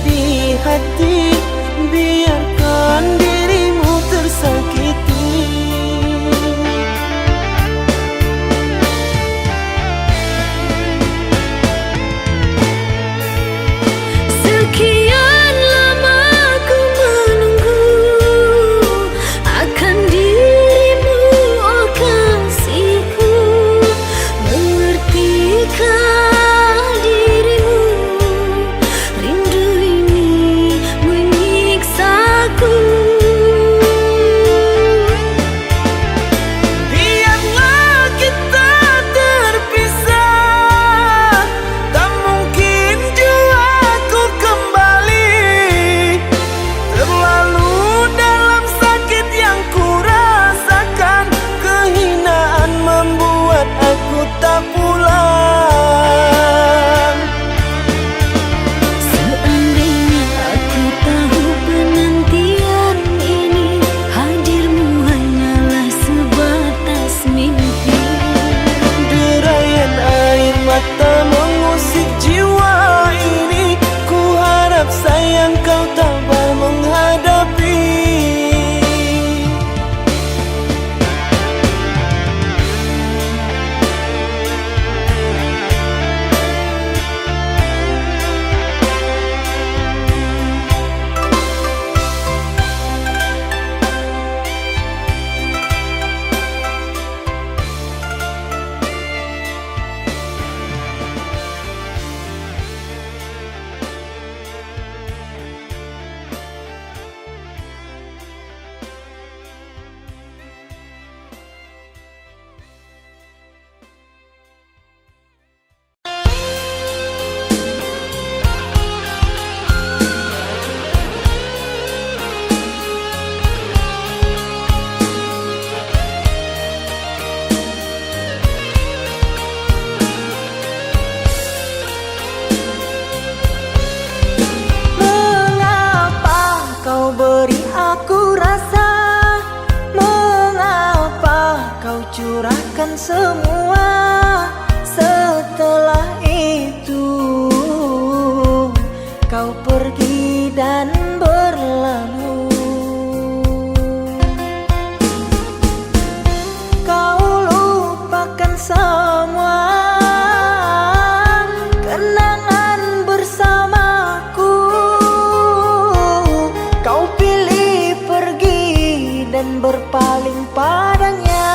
di hati, biarkan dirimu tersakiti. Sekian lama ku menunggu akan dirimu, oh kasihku. Mengertikah dirimu, rindu ini menyiksaku. Biarlah kita terpisah, tak mungkin jua ku kembali. Terlalu dalam sakit yang ku rasakan, kehinaan membuat aku tak pulang. Seandainya aku tahu penantian ini, hadirmu hanyalah sebatas mimpi. Derayan air mata mengusik jiwa ini, ku harap sayang kau tabah menghadapi. Mengapa kau beri aku rasa? Mengapa kau curahkan semua? Setelah itu kau pergi dan berlalu. Kau lupakan semua kenangan bersamaku. Kau pilih pergi dan berpaling padanya.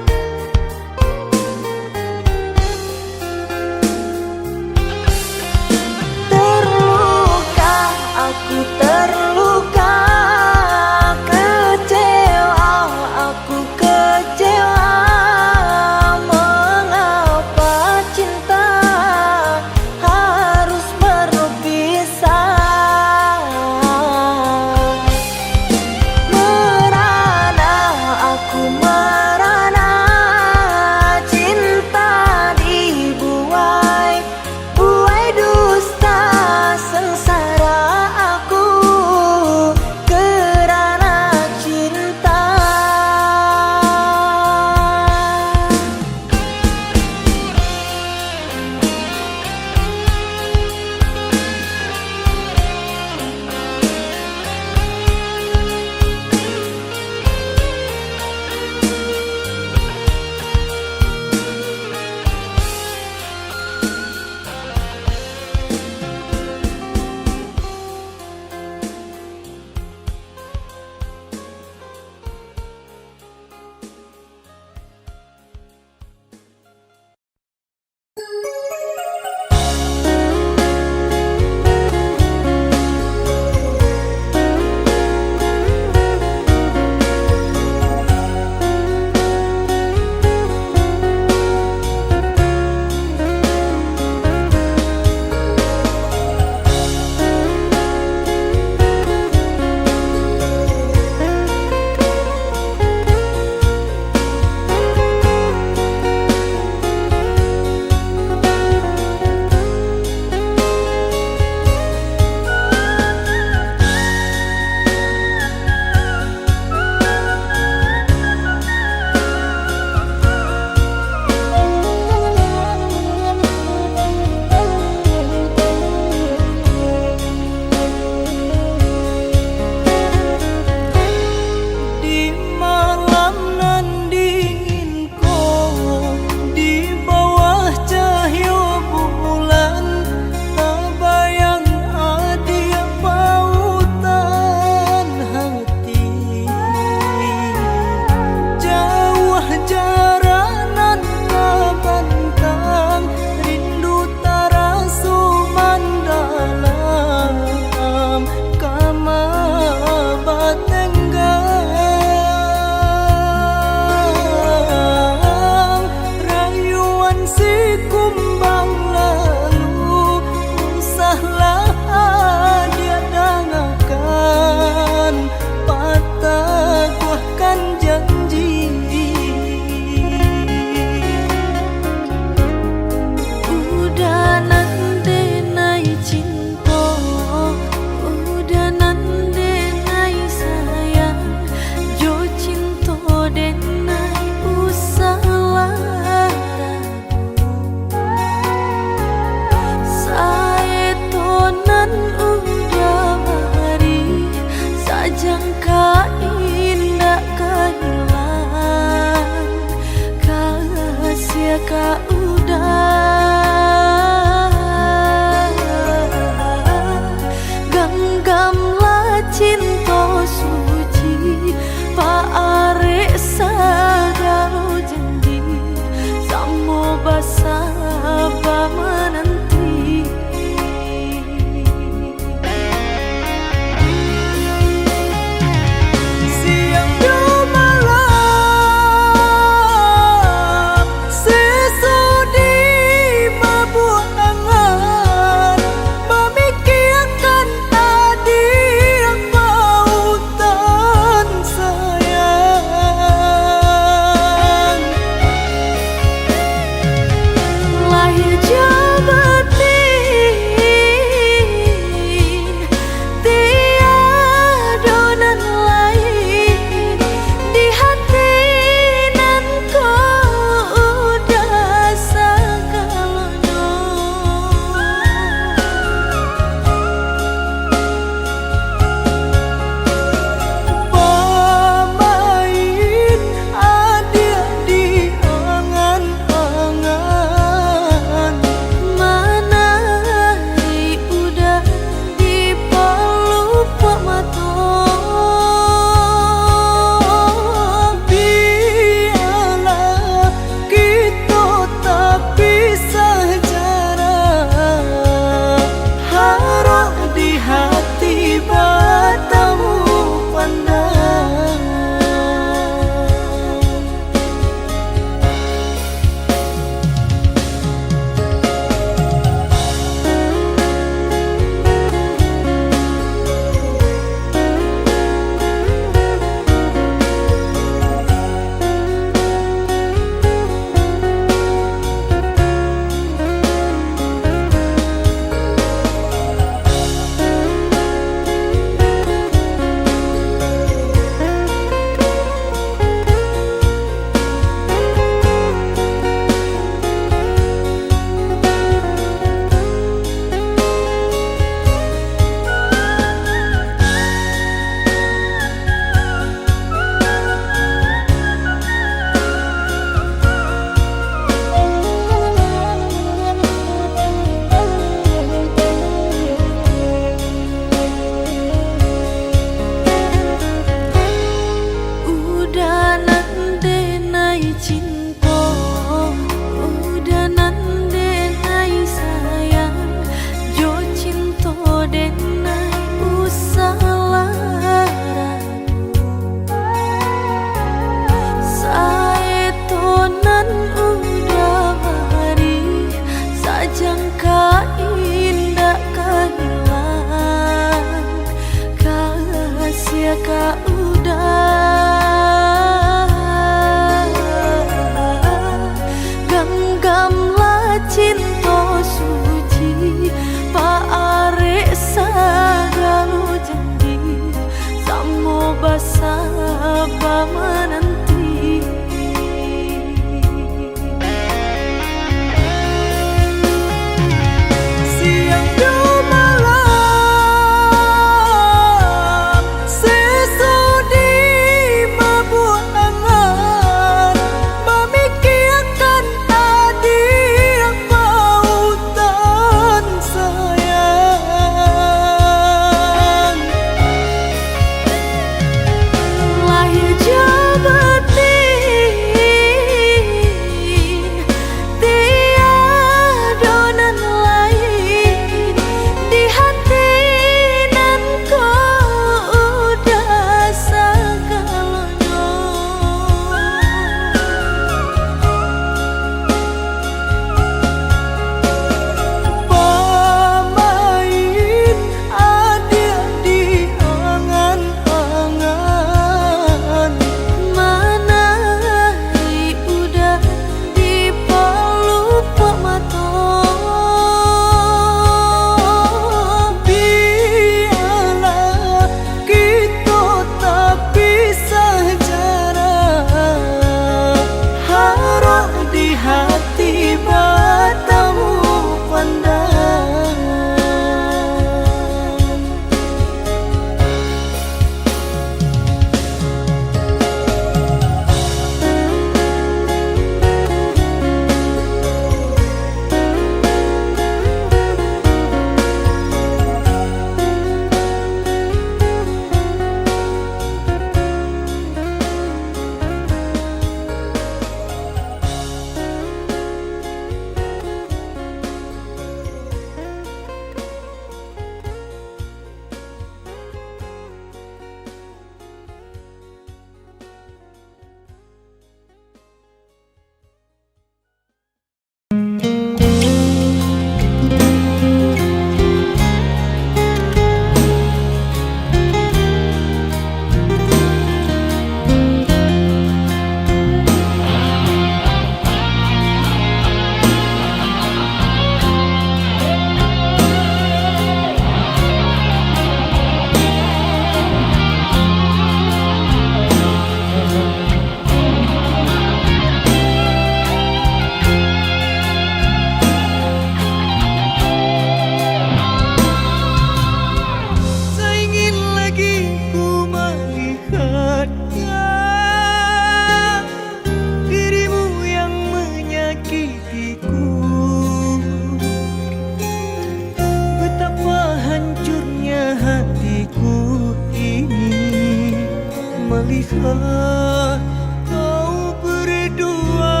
lihat kau berdua.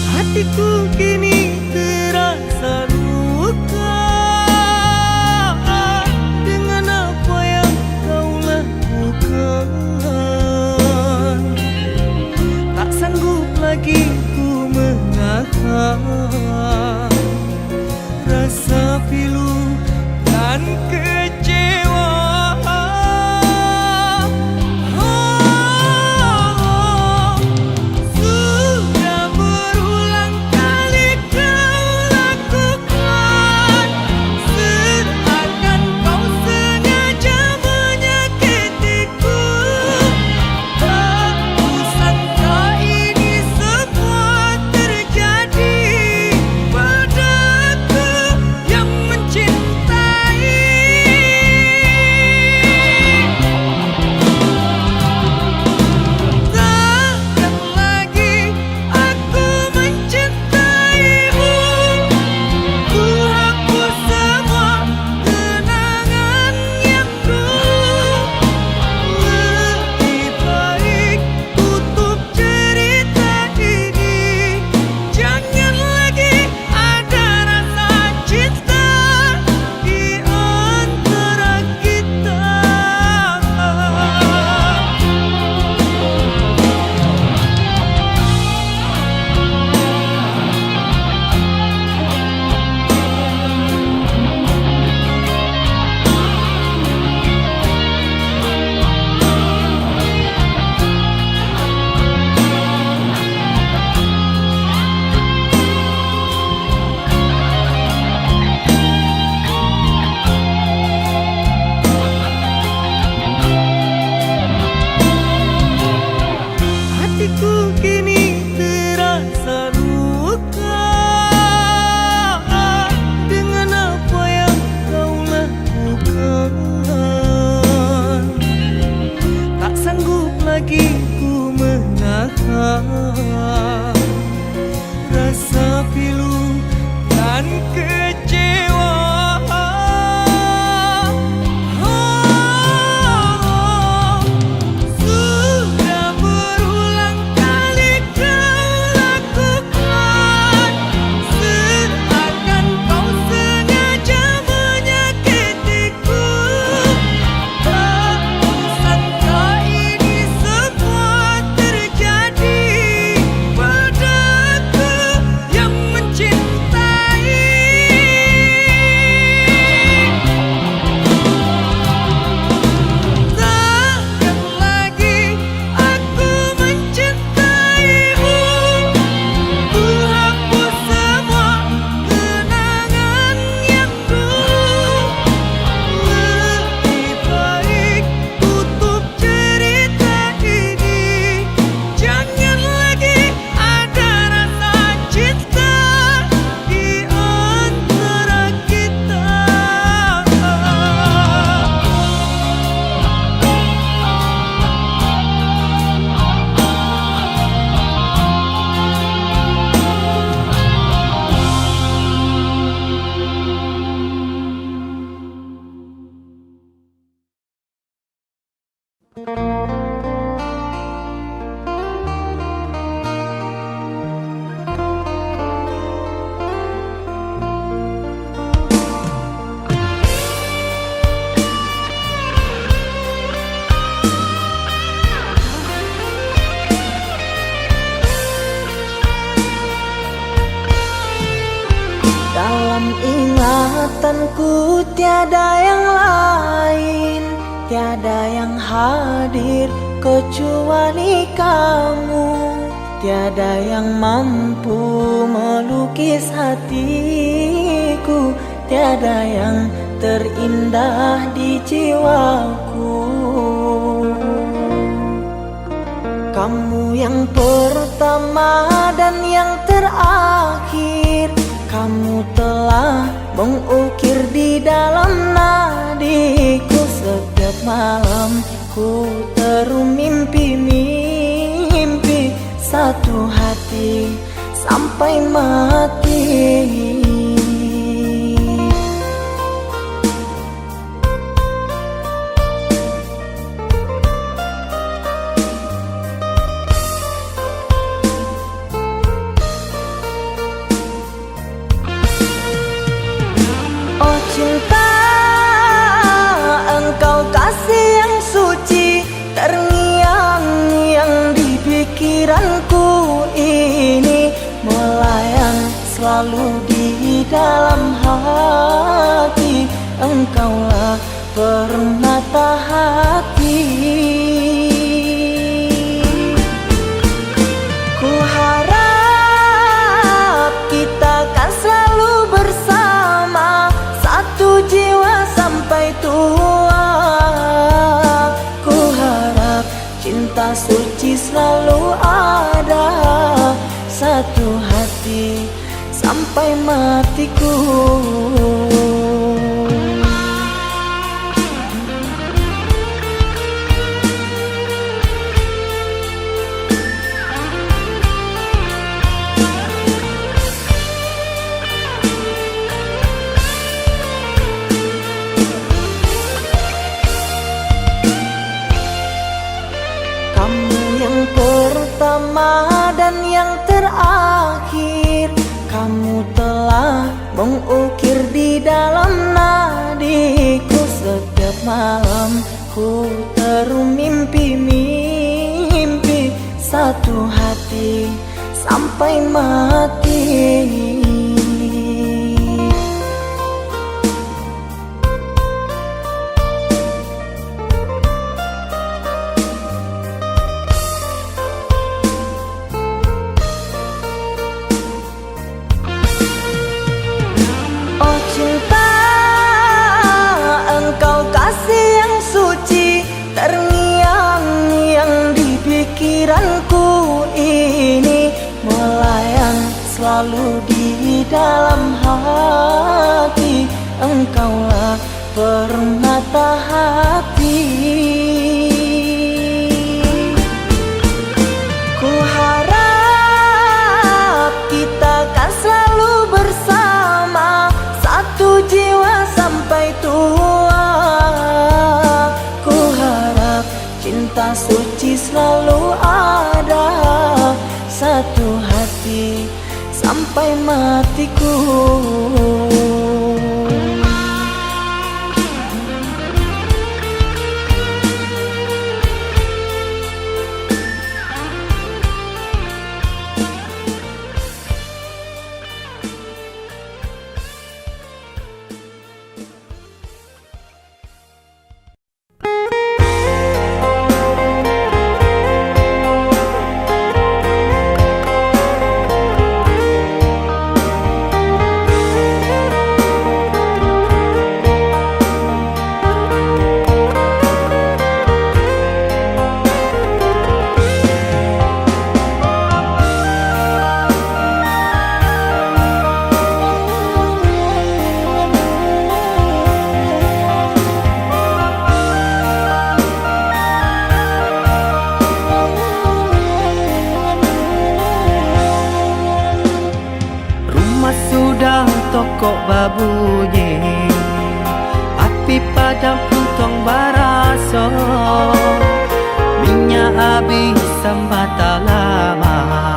Hatiku kini terasa luka dengan apa yang kau lakukan. Tak sanggup lagi ku menahan rasa pilu dan kecewa. Sudah berulang kali kau lakukan, seakan kau sengaja menyakitiku. Tak kusangka ini semua terjadi padaku yang mencintai. Takkan lagi aku mencintaimu. Ku hapus semua kenangan yang dulu. Lebih baik tutup cerita ini. Jangan lagi ada rasa cinta di antara kita. Hatiku kini terasa luka dengan apa yang kau lakukan. Tak sanggup lagi ku menahan rasa pilu dan kecewa. Sudah berulang kali kau lakukan, seakan kau sengaja menyakitiku. Tak kusangka ini semua terjadi padaku yang mencintai. Takkan lagi aku mencintaimu. Ku hapus semua kenangan yang dulu. Lebih baik tutup cerita ini. Jangan lagi ada rasa cinta di antara kita. Dalam ingatanku tiada yang lain, tiada yang hadir kecuali kamu. Tiada yang mampu melukis hatiku, tiada yang terindah di jiwaku. Kamu yang pertama dan yang terakhir, kamu telah mengukir di dalam nadiku. Setiap malam ku terum mimpi-mimpi satu hati sampai mati. selalu di dalam hati. Engkaulah permata hati. Ku harap kita kan selalu bersama, satu jiwa sampai tua. Ku harap cinta suci selalu ada, satu hati sampai matiku. Kamu yang pertama dan yang terakhir, kamu telah mengukir di dalam nadiku. Setiap malam ku termimpi-mimpi, satu hati sampai mati. Cinta, engkau kasih yang suci, terngiang-ngiang di pikiranku ini, melayang selalu di dalam hati. Engkaulah permata hati. Ku harap kita kan selalu bersama, satu jiwa sampai tua. Ku harap cinta suci selalu ada, satu hati sampai matiku. Sudah tokok babunyi, api padam puntong baraso, minyak habis sambata lama,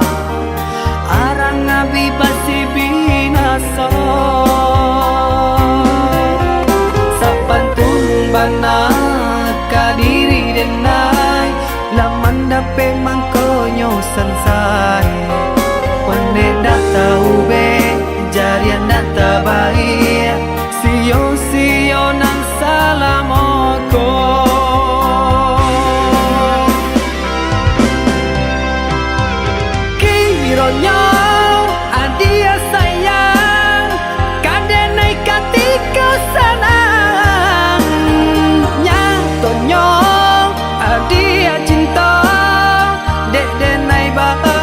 arang abi basi binaso. Sapantun bana kadiri denai, laman dape mangkonyo sansai, wane dah tahu be jarian data baik, sio nang salamoko. Kironyo adia sayang, kadenai katika sanang, nyatonyo adia cinta, dek denai bah.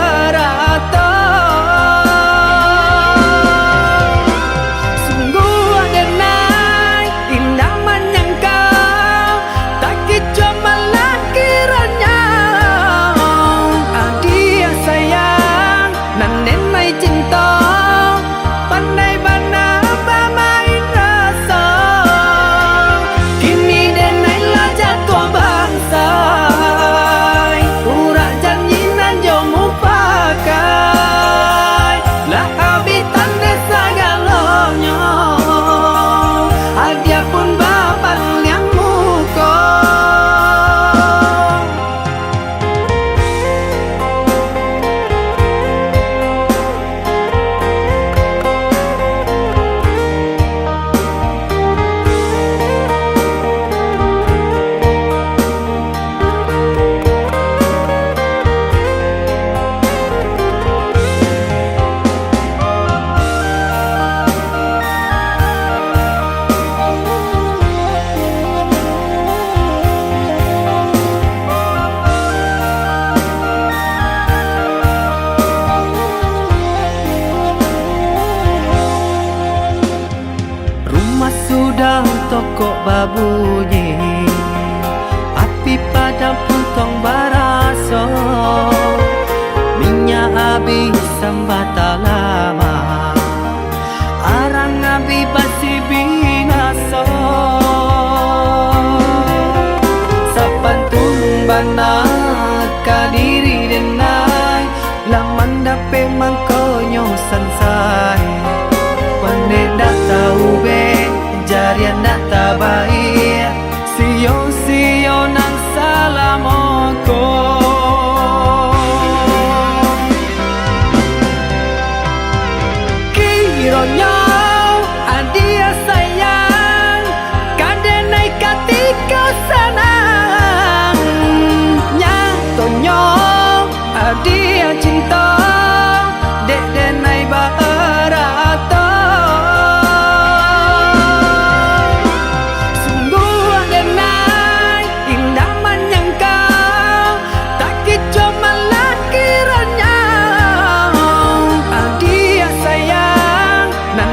berbunyi, api padam putong baraso, minyak habis sambata lama, arang abi basi binaso. Sapantung bana kadiri denai, laman dape mangkonyo sansai, pandai dah tahu be jarian dah tabai, sio nang salamoko. Kironyo adia sayang, kadenai katika senang, nyatonyo adia cinta, dek denai barato. Sungguh denai indah menyangka, tak kicu malah kiranya adia sayang, nan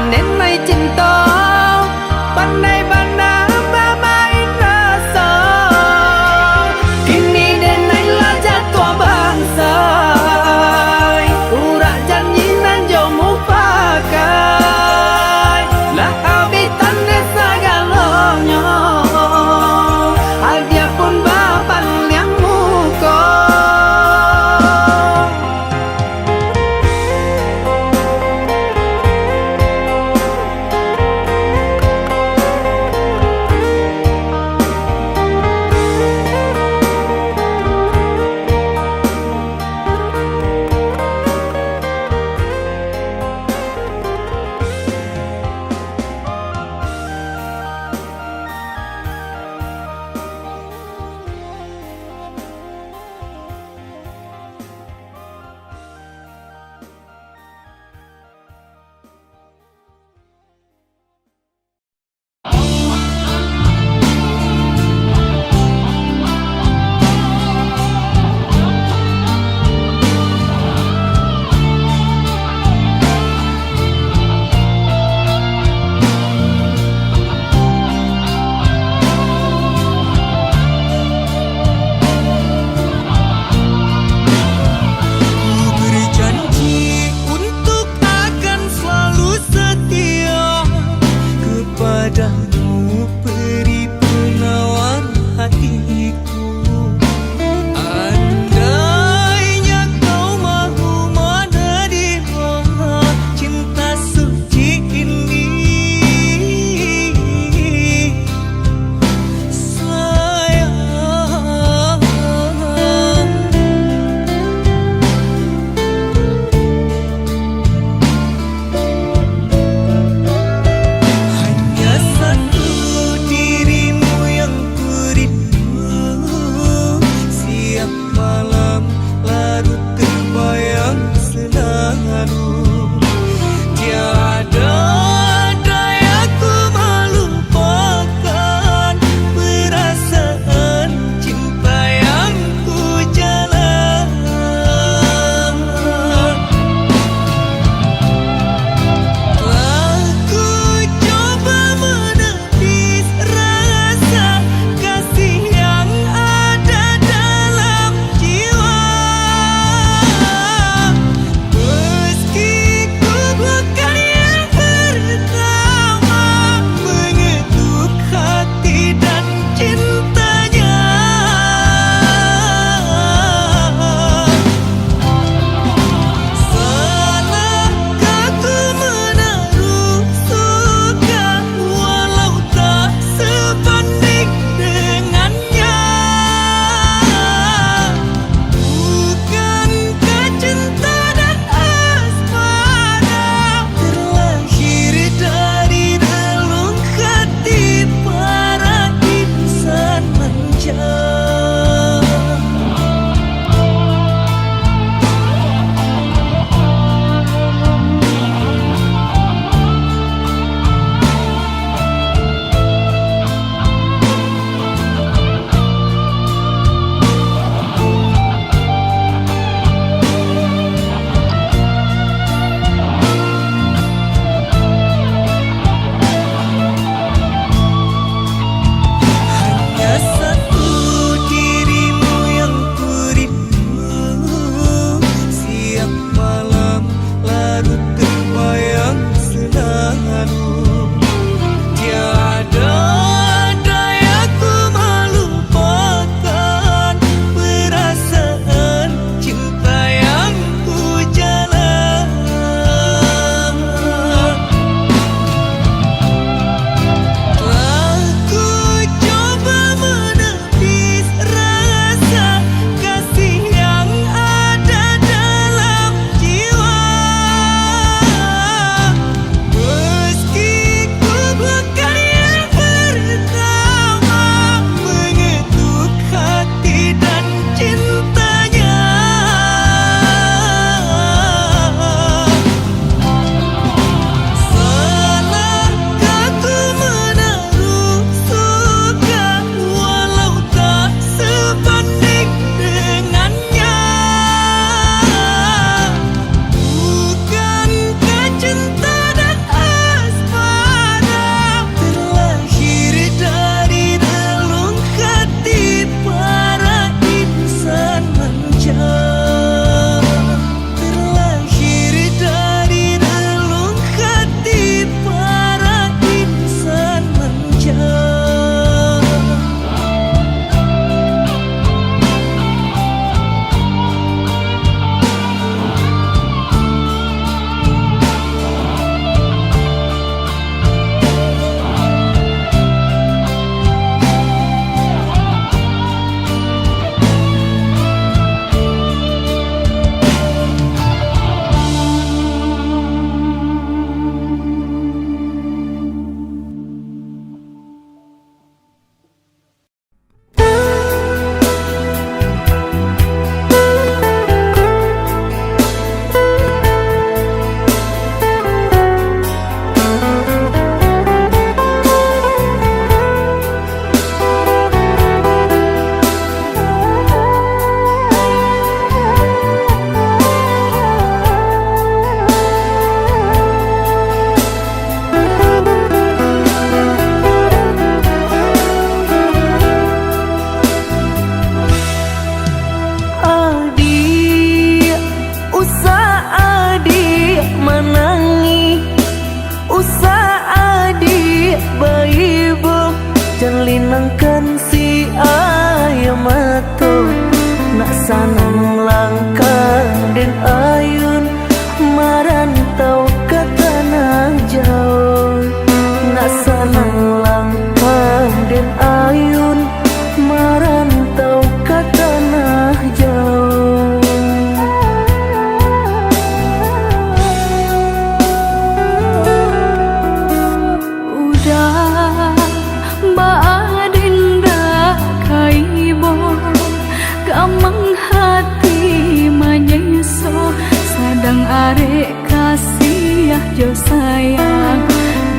jo sayang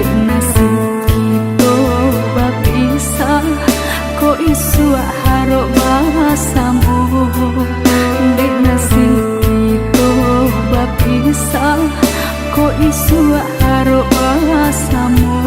dek nasib kita bapisah ko isu harok basamu dek nasib kita bapisah ko isu harok basamu.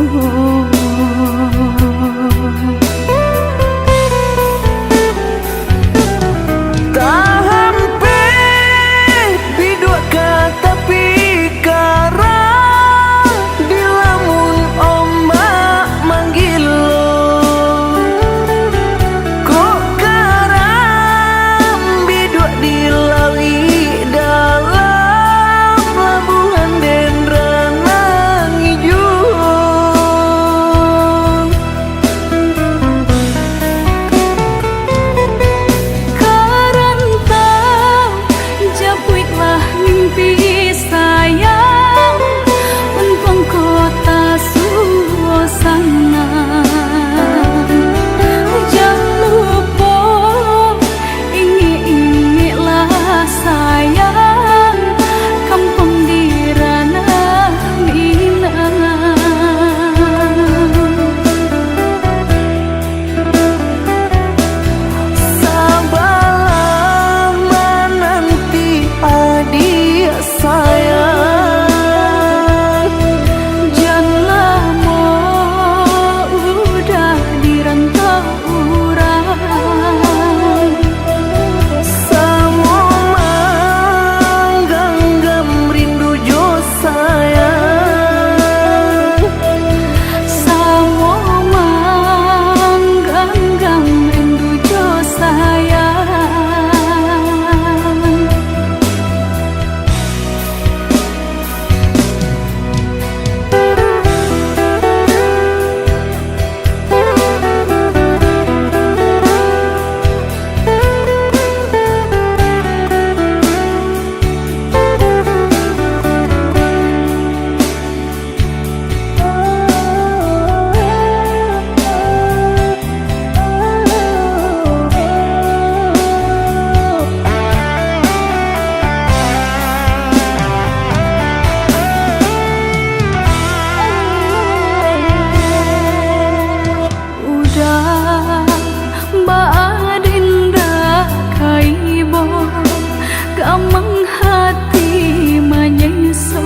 Gamang hati menyeso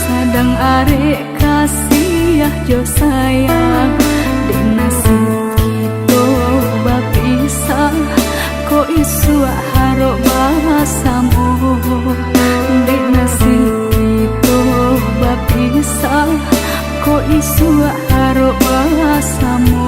sadang arek kasih jo sayang dek nasib kita bapisah ko isu harok basamu dek nasib kita bapisah ko isu harok basamu.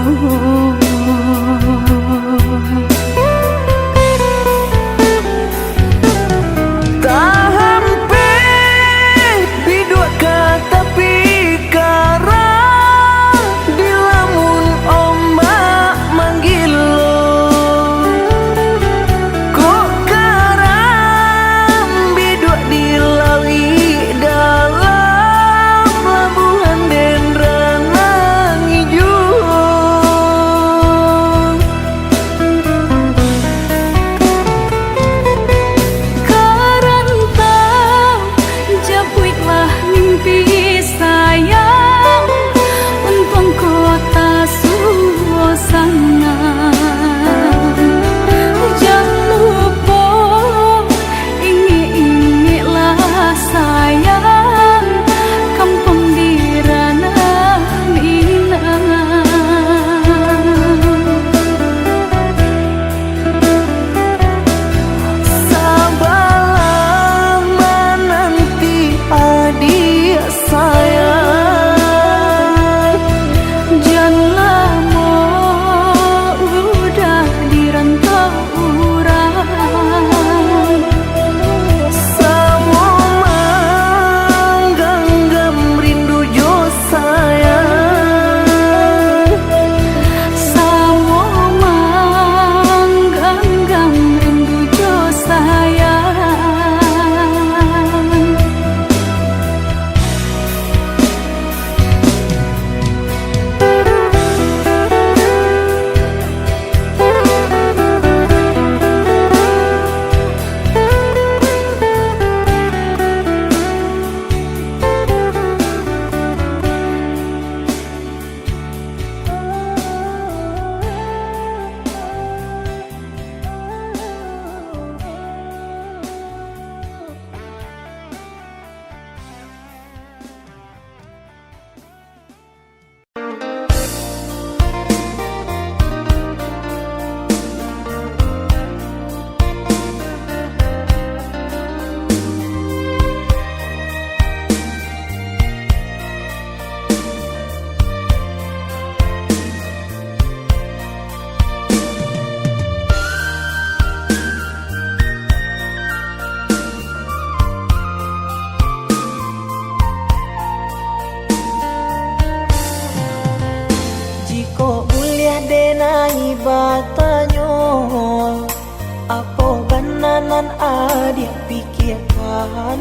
nan adik pikirkan,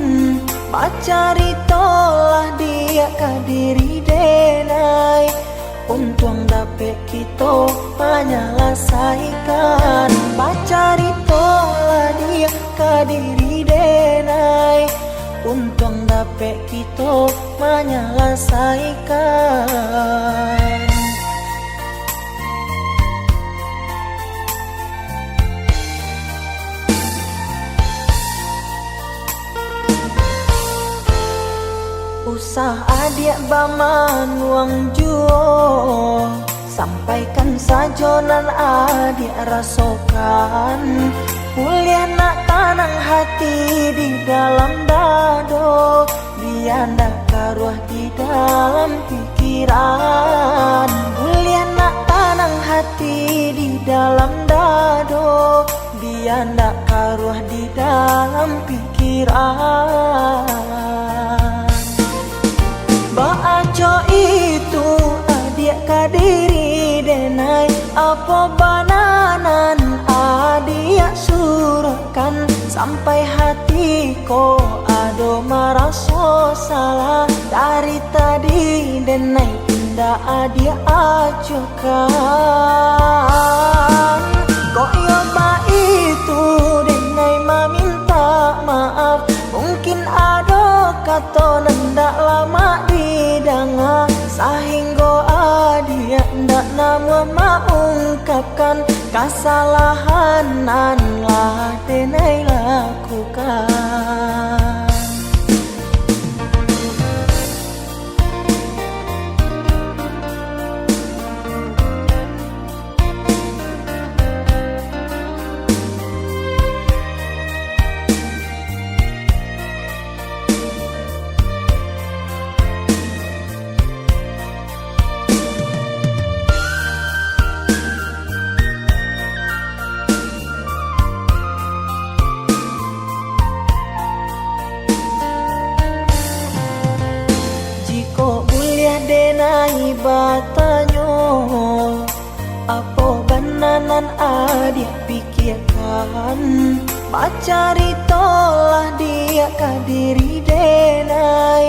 pacari tolah dia kadiri denai. Untung dapet kita menyelesaikan, pacari tolah dia kadiri denai. Untung dapet kita menyelesaikan. Usah adik baman uang juo, sampaikan saja nan adik rasakan. Kuliah nak tanang hati di dalam dado, biar ndak karuah di dalam pikiran. Kuliah nak tanang hati di dalam dado, biar ndak karuah di dalam pikiran. Baaco itu adik kadiri denai, apa bananan adik surahkan. Sampai hati ko ado maraso salah, dari tadi denai indah adik acukan. Kok yoba itu denai meminta maaf, mungkin ado kata nendak lama didanga, sehingga adik ndak nama mengungkapkan kesalahan nan lah denai lakukan. Denai batanyo, apa bananan adik pikirkan, pacari tolah dia kadiri denai.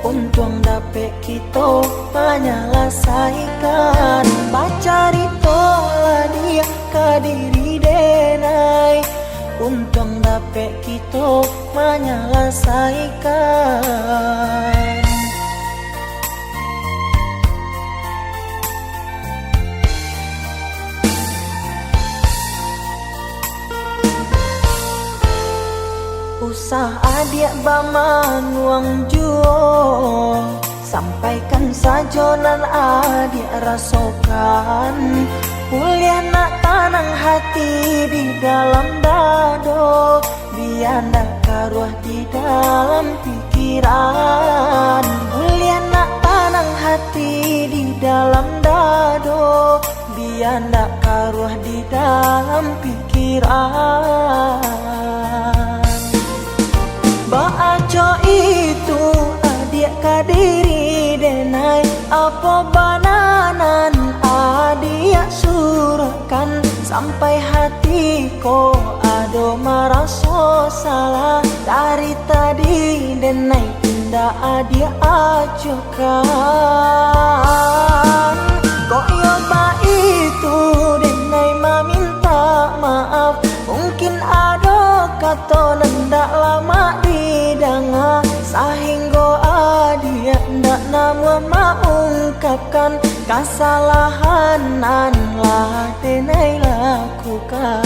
Untung dapet kita menyelesaikan, pacari tolah dia kadiri denai. Untung dapet kita menyelesaikan. Usah adik baman uang juo, sampaikan saja nan adik rasakan. Kuliah nak tanang hati di dalam dado, biar ndak karuah di dalam pikiran. Kuliah nak tanang hati di dalam dado, biar ndak karuah di dalam pikiran. Baaco itu adik kadiri denai, apa bananan adik surahkan. Sampai hati ko ado maraso salah, dari tadi denai indah adik acukan. Kok yoba itu denai meminta maaf, mungkin ado kata nendak lama didanga, sehingga adik ndak nama mengungkapkan kesalahan nan lah denai lakukan.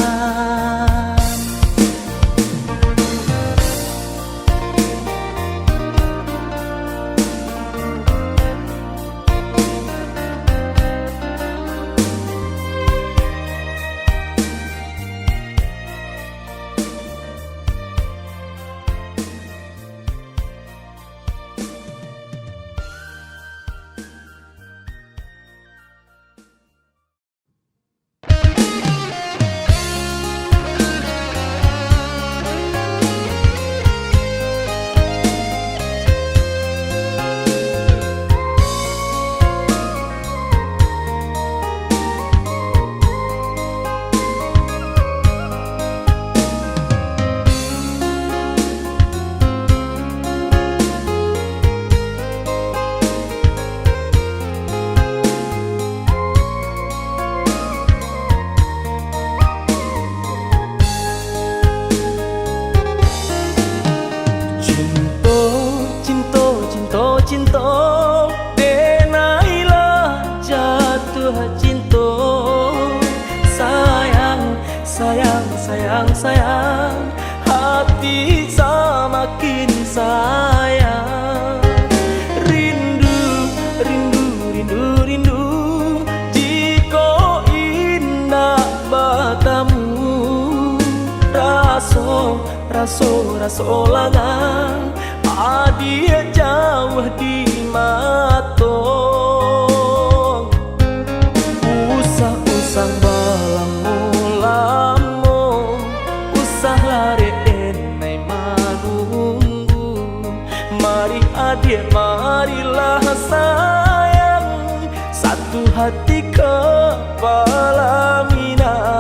sayang, hati semakin sayang. Rindu, rindu, rindu, rindu, jika indah bertemu. Raso, raso, raso langang, adia jauh di matong. Usah-usah balang mulamo, usah lari enai manunggu. Mari adik, marilah sayang, satu hati kepala minang.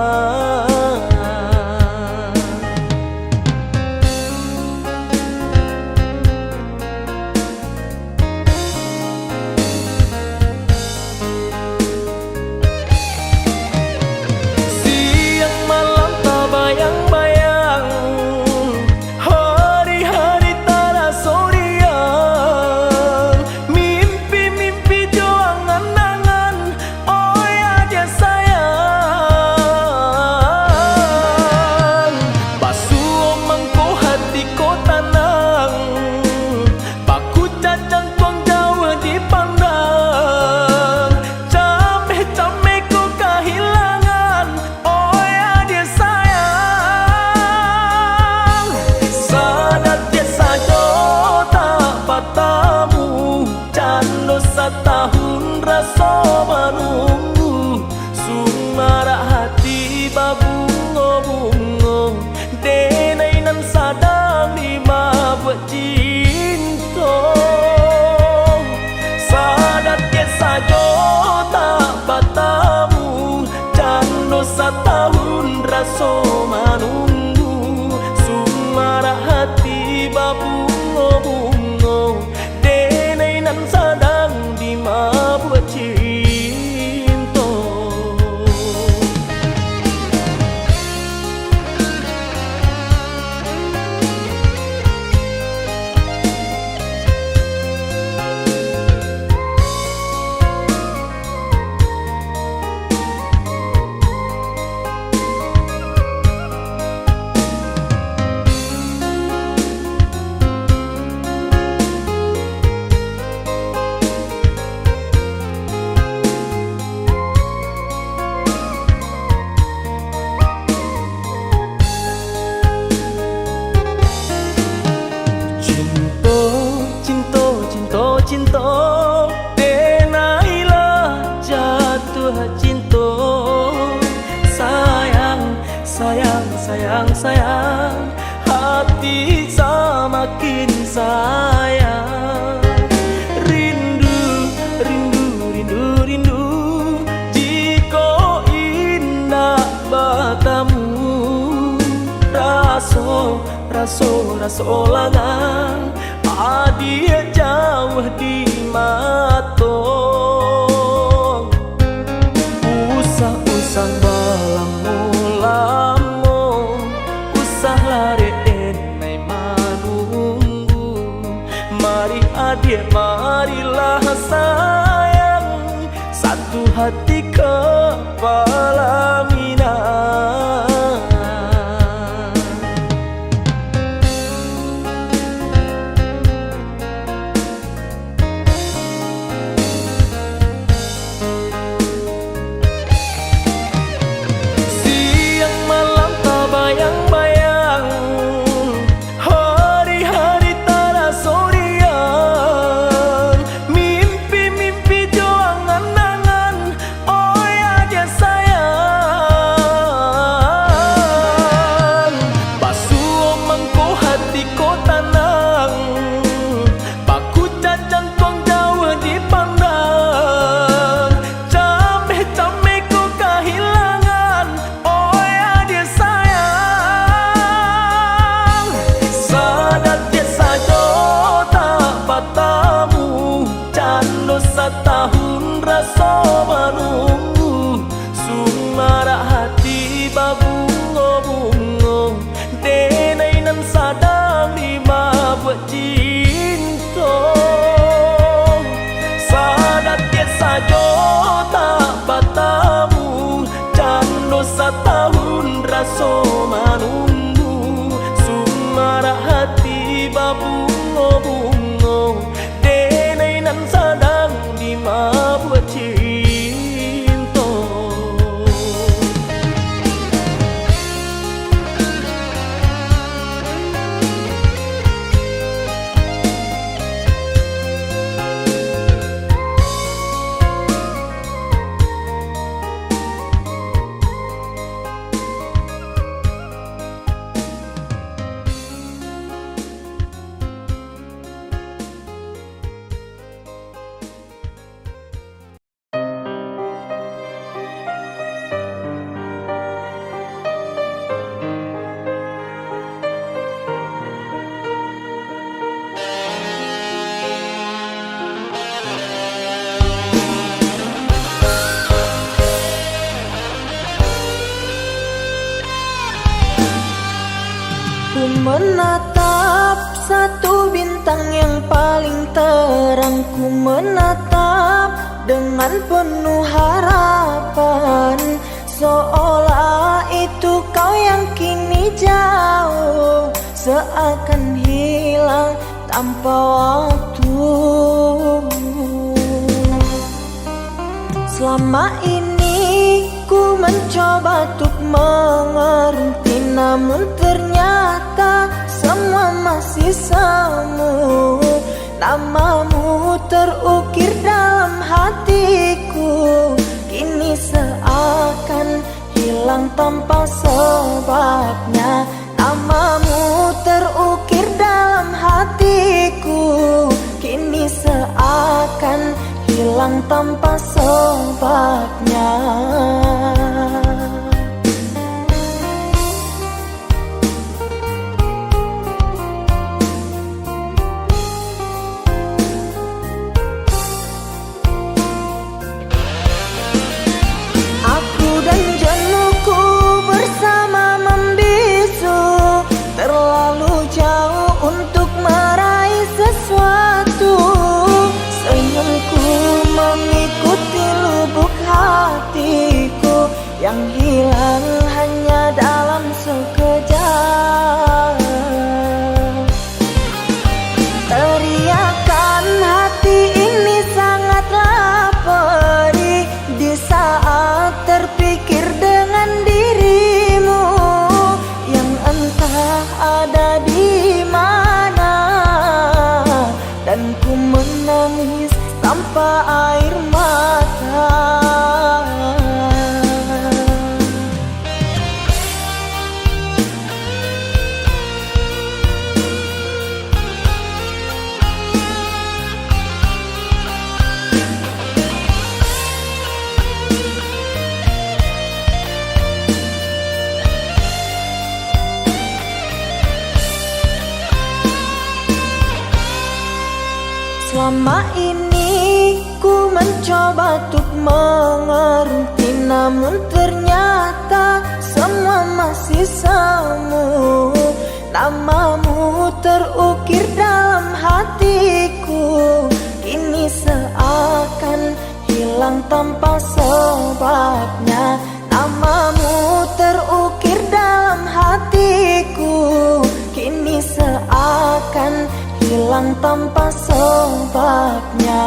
Setahun rasa menunggu, sumarak hati babungo-bungo, denai nan sadang lima buat cinta. Sadat ke sajo tak bertemu, jano setahun rasa menunggu, sumarak hati babungo-bungo, denai nan sadang buat cinta. Cinta, denailah jatuh cinta. Sayang, sayang, sayang, sayang, hati semakin sayang. Rindu, rindu, rindu, rindu, jika indah bertemu. Raso, raso, raso langang, adia jauh di matong. Usah-usah balang mulamo, usah lari enai manunggu. Mari adik, marilah sayang, satu hati kepala minang. Setahun rasa menunggu, sumarak hati babungo-bungo, denai nan sadang lima buat cinta. Sadat ke sajo tak bertemu, jano setahun rasa menunggu. buat cinta. Ku menatap satu bintang yang paling terang. Ku menatap dengan penuh harapan, seolah itu kau yang kini jauh, seakan hilang tanpa waktu. Selama ini ku mencoba untuk mengerti, namun ternyata semua masih semu. Namamu terukir dalam hatiku, kini seakan hilang tanpa sebabnya. Namamu terukir dalam hatiku, kini seakan hilang tanpa sebabnya. Aku dan jenuhku bersama membisu, terlalu jauh untuk meraih sesuatu. Senyumku mengikuti lubuk hatiku yang hilang hanya dalam sekejap. Teriakan hati ini sangatlah perih di saat terpikir dengan dirimu yang entah ada di mana, dan ku menangis tanpa air mata. Selama ini ku mencoba untuk mengerti, namun ternyata semua masih semu. Namamu terukir dalam hatiku, kini seakan hilang tanpa sebabnya. Namamu terukir dalam hatiku, kini seakan hilang tanpa sebabnya.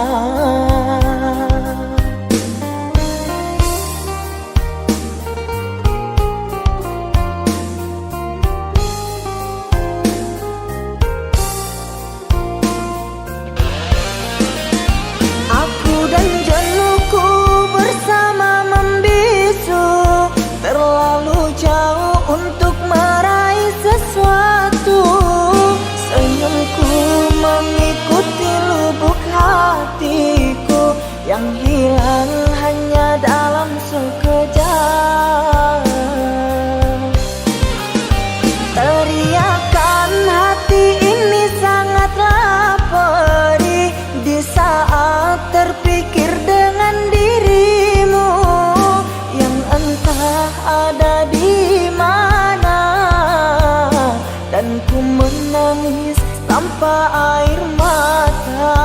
Aku dan jenuhku bersama membisu, terlalu jauh untuk meraih sesuatu. Senyumku mengikuti lubuk hatiku yang hilang hanya dalam sekejap. Teriakan hati ini sangatlah perih di saat terpikir dengan dirimu yang entah ada di mana, dan ku menangis tanpa air mata.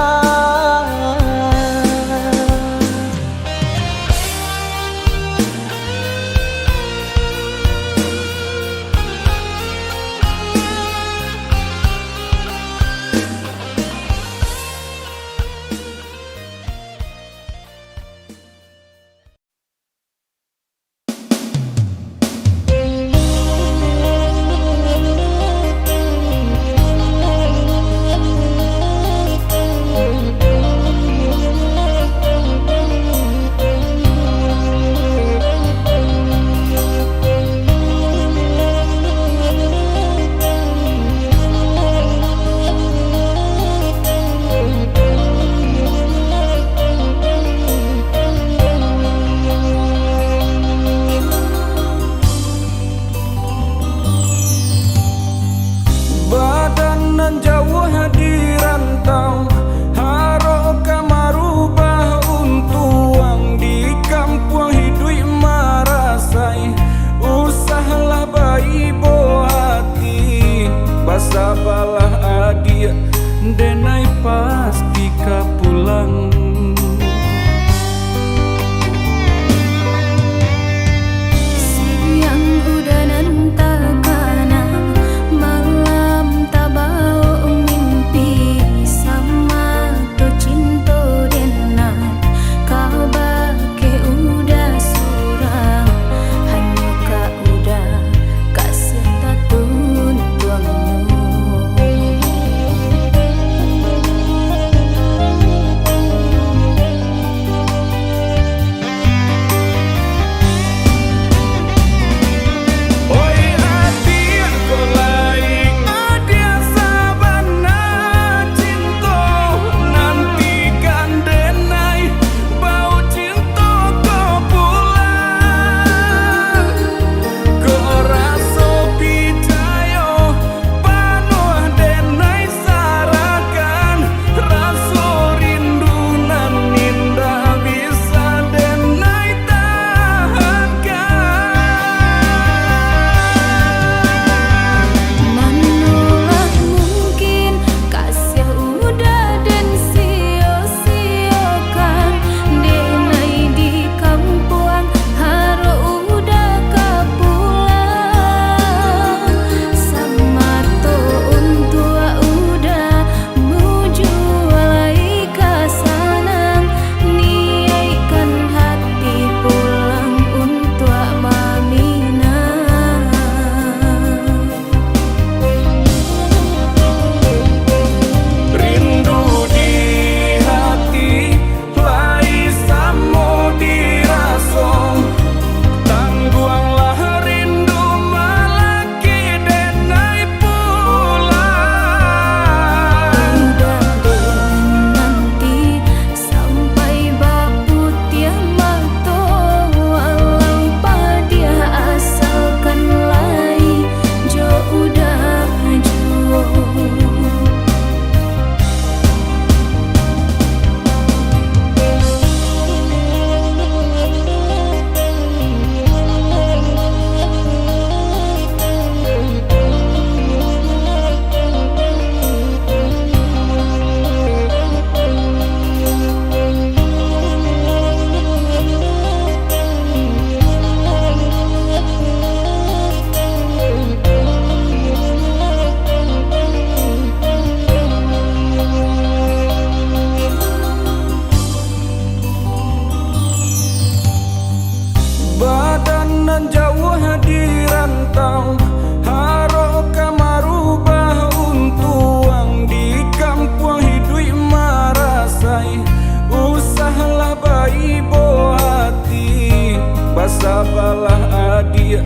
sabalah adia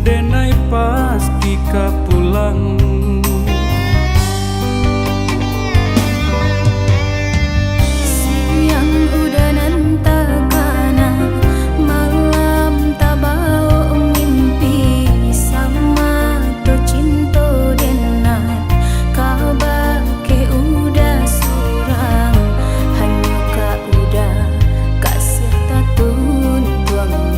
denai pasti ka pulang. Siang udah nantakana, malam tabao mimpi sama to cinto dena, kabar ke udah surang, hanya ka udah kasih tatun tuangnya.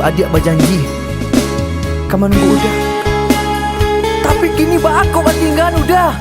adik berjanji kamu nunggu udah. Tapi kini bah aku tinggal udah.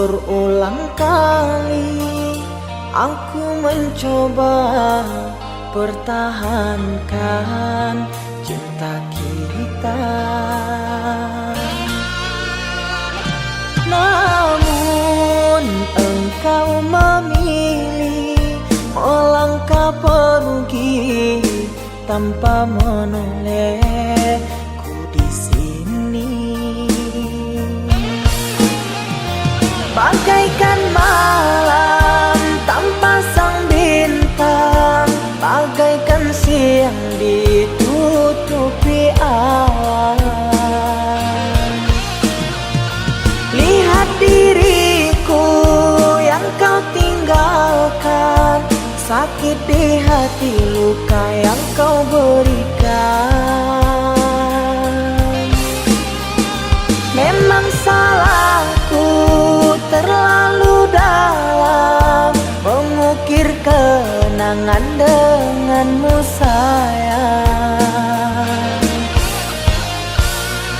berulang kali aku mencoba pertahankan cinta kita, namun engkau memilih melangkah pergi tanpa menolehku di sini. Bagaikan malam tanpa sang bintang, bagaikan siang ditutupi awan. Lihat diriku yang kau tinggalkan, sakit di hati, luka yang kau berikan. Memang salahku terlalu dalam mengukir kenangan denganmu sayang.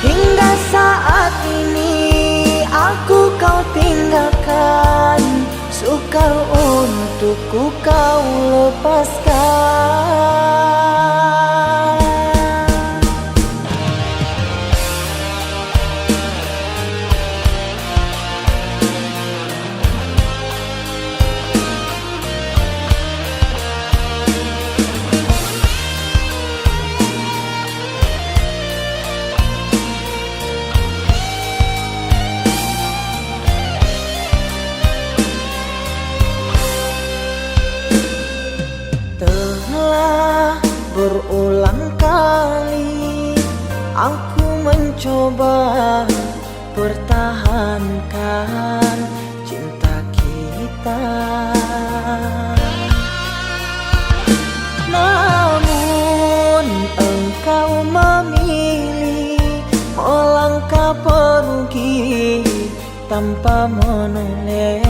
Hingga saat ini aku kau tinggalkan, sukar untukku kau lepaskan. Berulang kali aku mencoba pertahankan cinta kita, namun engkau memilih melangkah pergi tanpa menolehku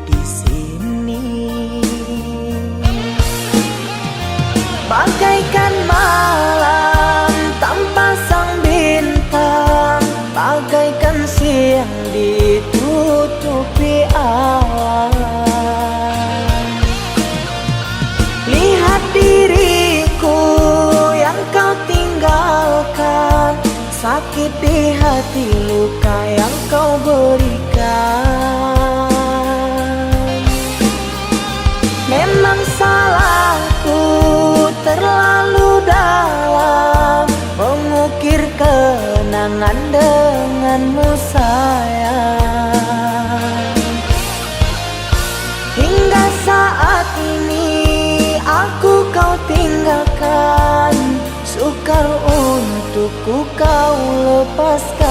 di sini. Bagaikan malam tanpa sang bintang, bagaikan siang ditutupi awan. Lihat diriku yang kau tinggalkan, sakit di hati, luka yang kau berikan. Memang salahku terlalu dalam mengukir kenangan denganmu sayang. Hingga saat ini aku kau tinggalkan, sukar untukku kau lepaskan.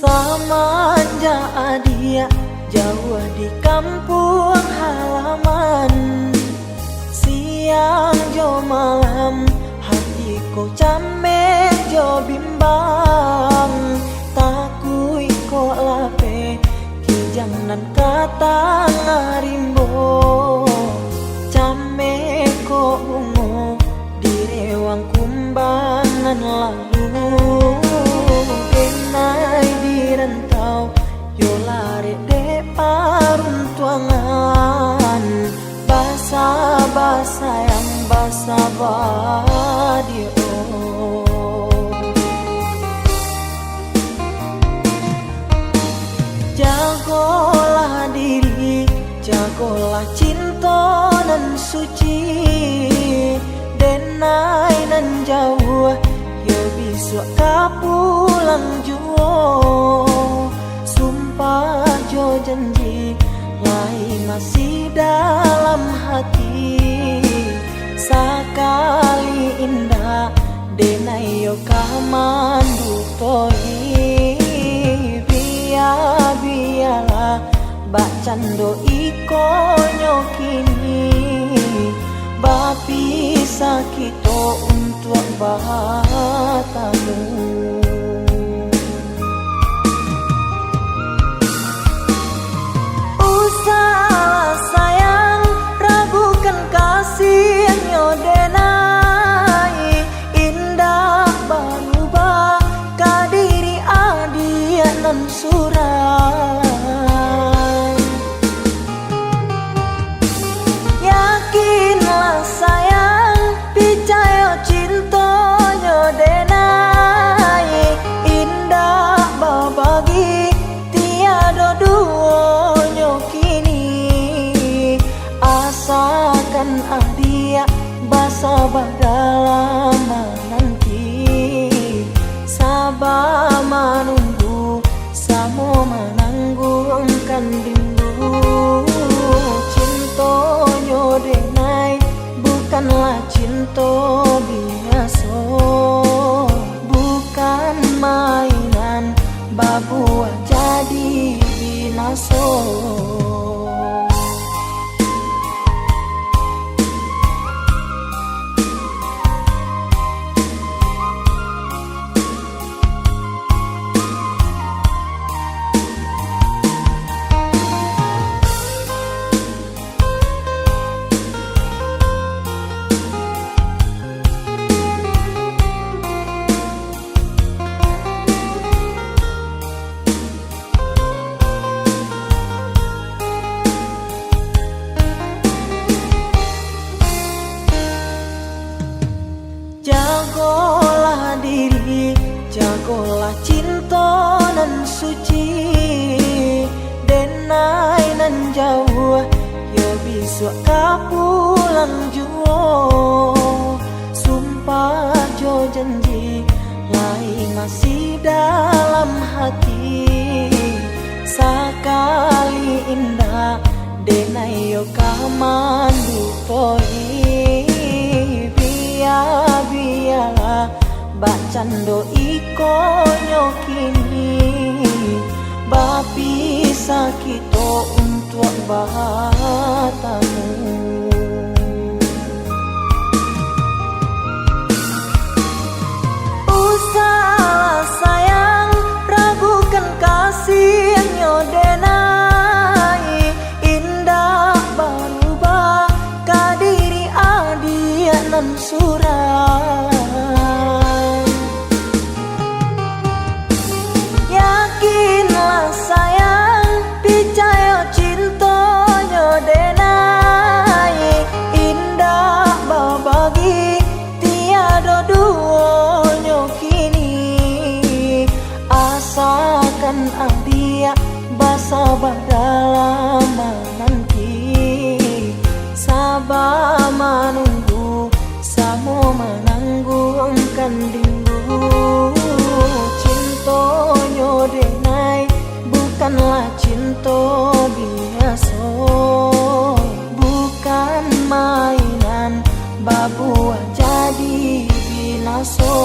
Semenjak dia jauh di kampung halaman, siang jo malam hatiku camek jo bimbang. Takui ko lape kijang nan kata ngarimbo, camek ko bungo di rewang kumbangan lalu. Kenai di rantau yo lari de paruntuangan, basa-basa yang basa badio. Jagolah diri, jago jagolah cinta nan suci, denai nan jauh yo bisa kapulang juo. Sumpah jo janji lai masih dalam hati, sakali indah denai yo kamandu toi. Biarlah bacando iko nyokini, bapi sakito untuk batamu. Usah sayang ragukan kasih nyodenai, indah berubah kadiri adia nan surai. Yakinlah sayang picayo cinta nyodenai, indah babagi tiada duo nyokini. Asakan adia basa dalam nanti, sabar menunggu samo menanggungkan rindu. Cinta nyodenai bukanlah cinta biasa, bukan mainan babu jadi binaso. Jagolah diri, jagolah cinta nan suci, denai nan jauh yo bisa kapulang juo. Sumpah jo janji lai masih dalam hati, sakali indah denai yo kamandu toi. Biarlah bacando iko nyokini, bapi sakito untuk batamu. Usah sayang ragukan kasih nyodenai, indah berubah kadiri adia nan surai. Yakinlah sayang picayo cinta nyodenai, indah babagi tiada duo nyokini. Asakan adia basa dalam nanti, sabar menunggu samo menanggungkan rindu. Cinta nyodenai bukanlah cinta biasa, bukan mainan babu jadi binaso.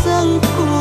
sangku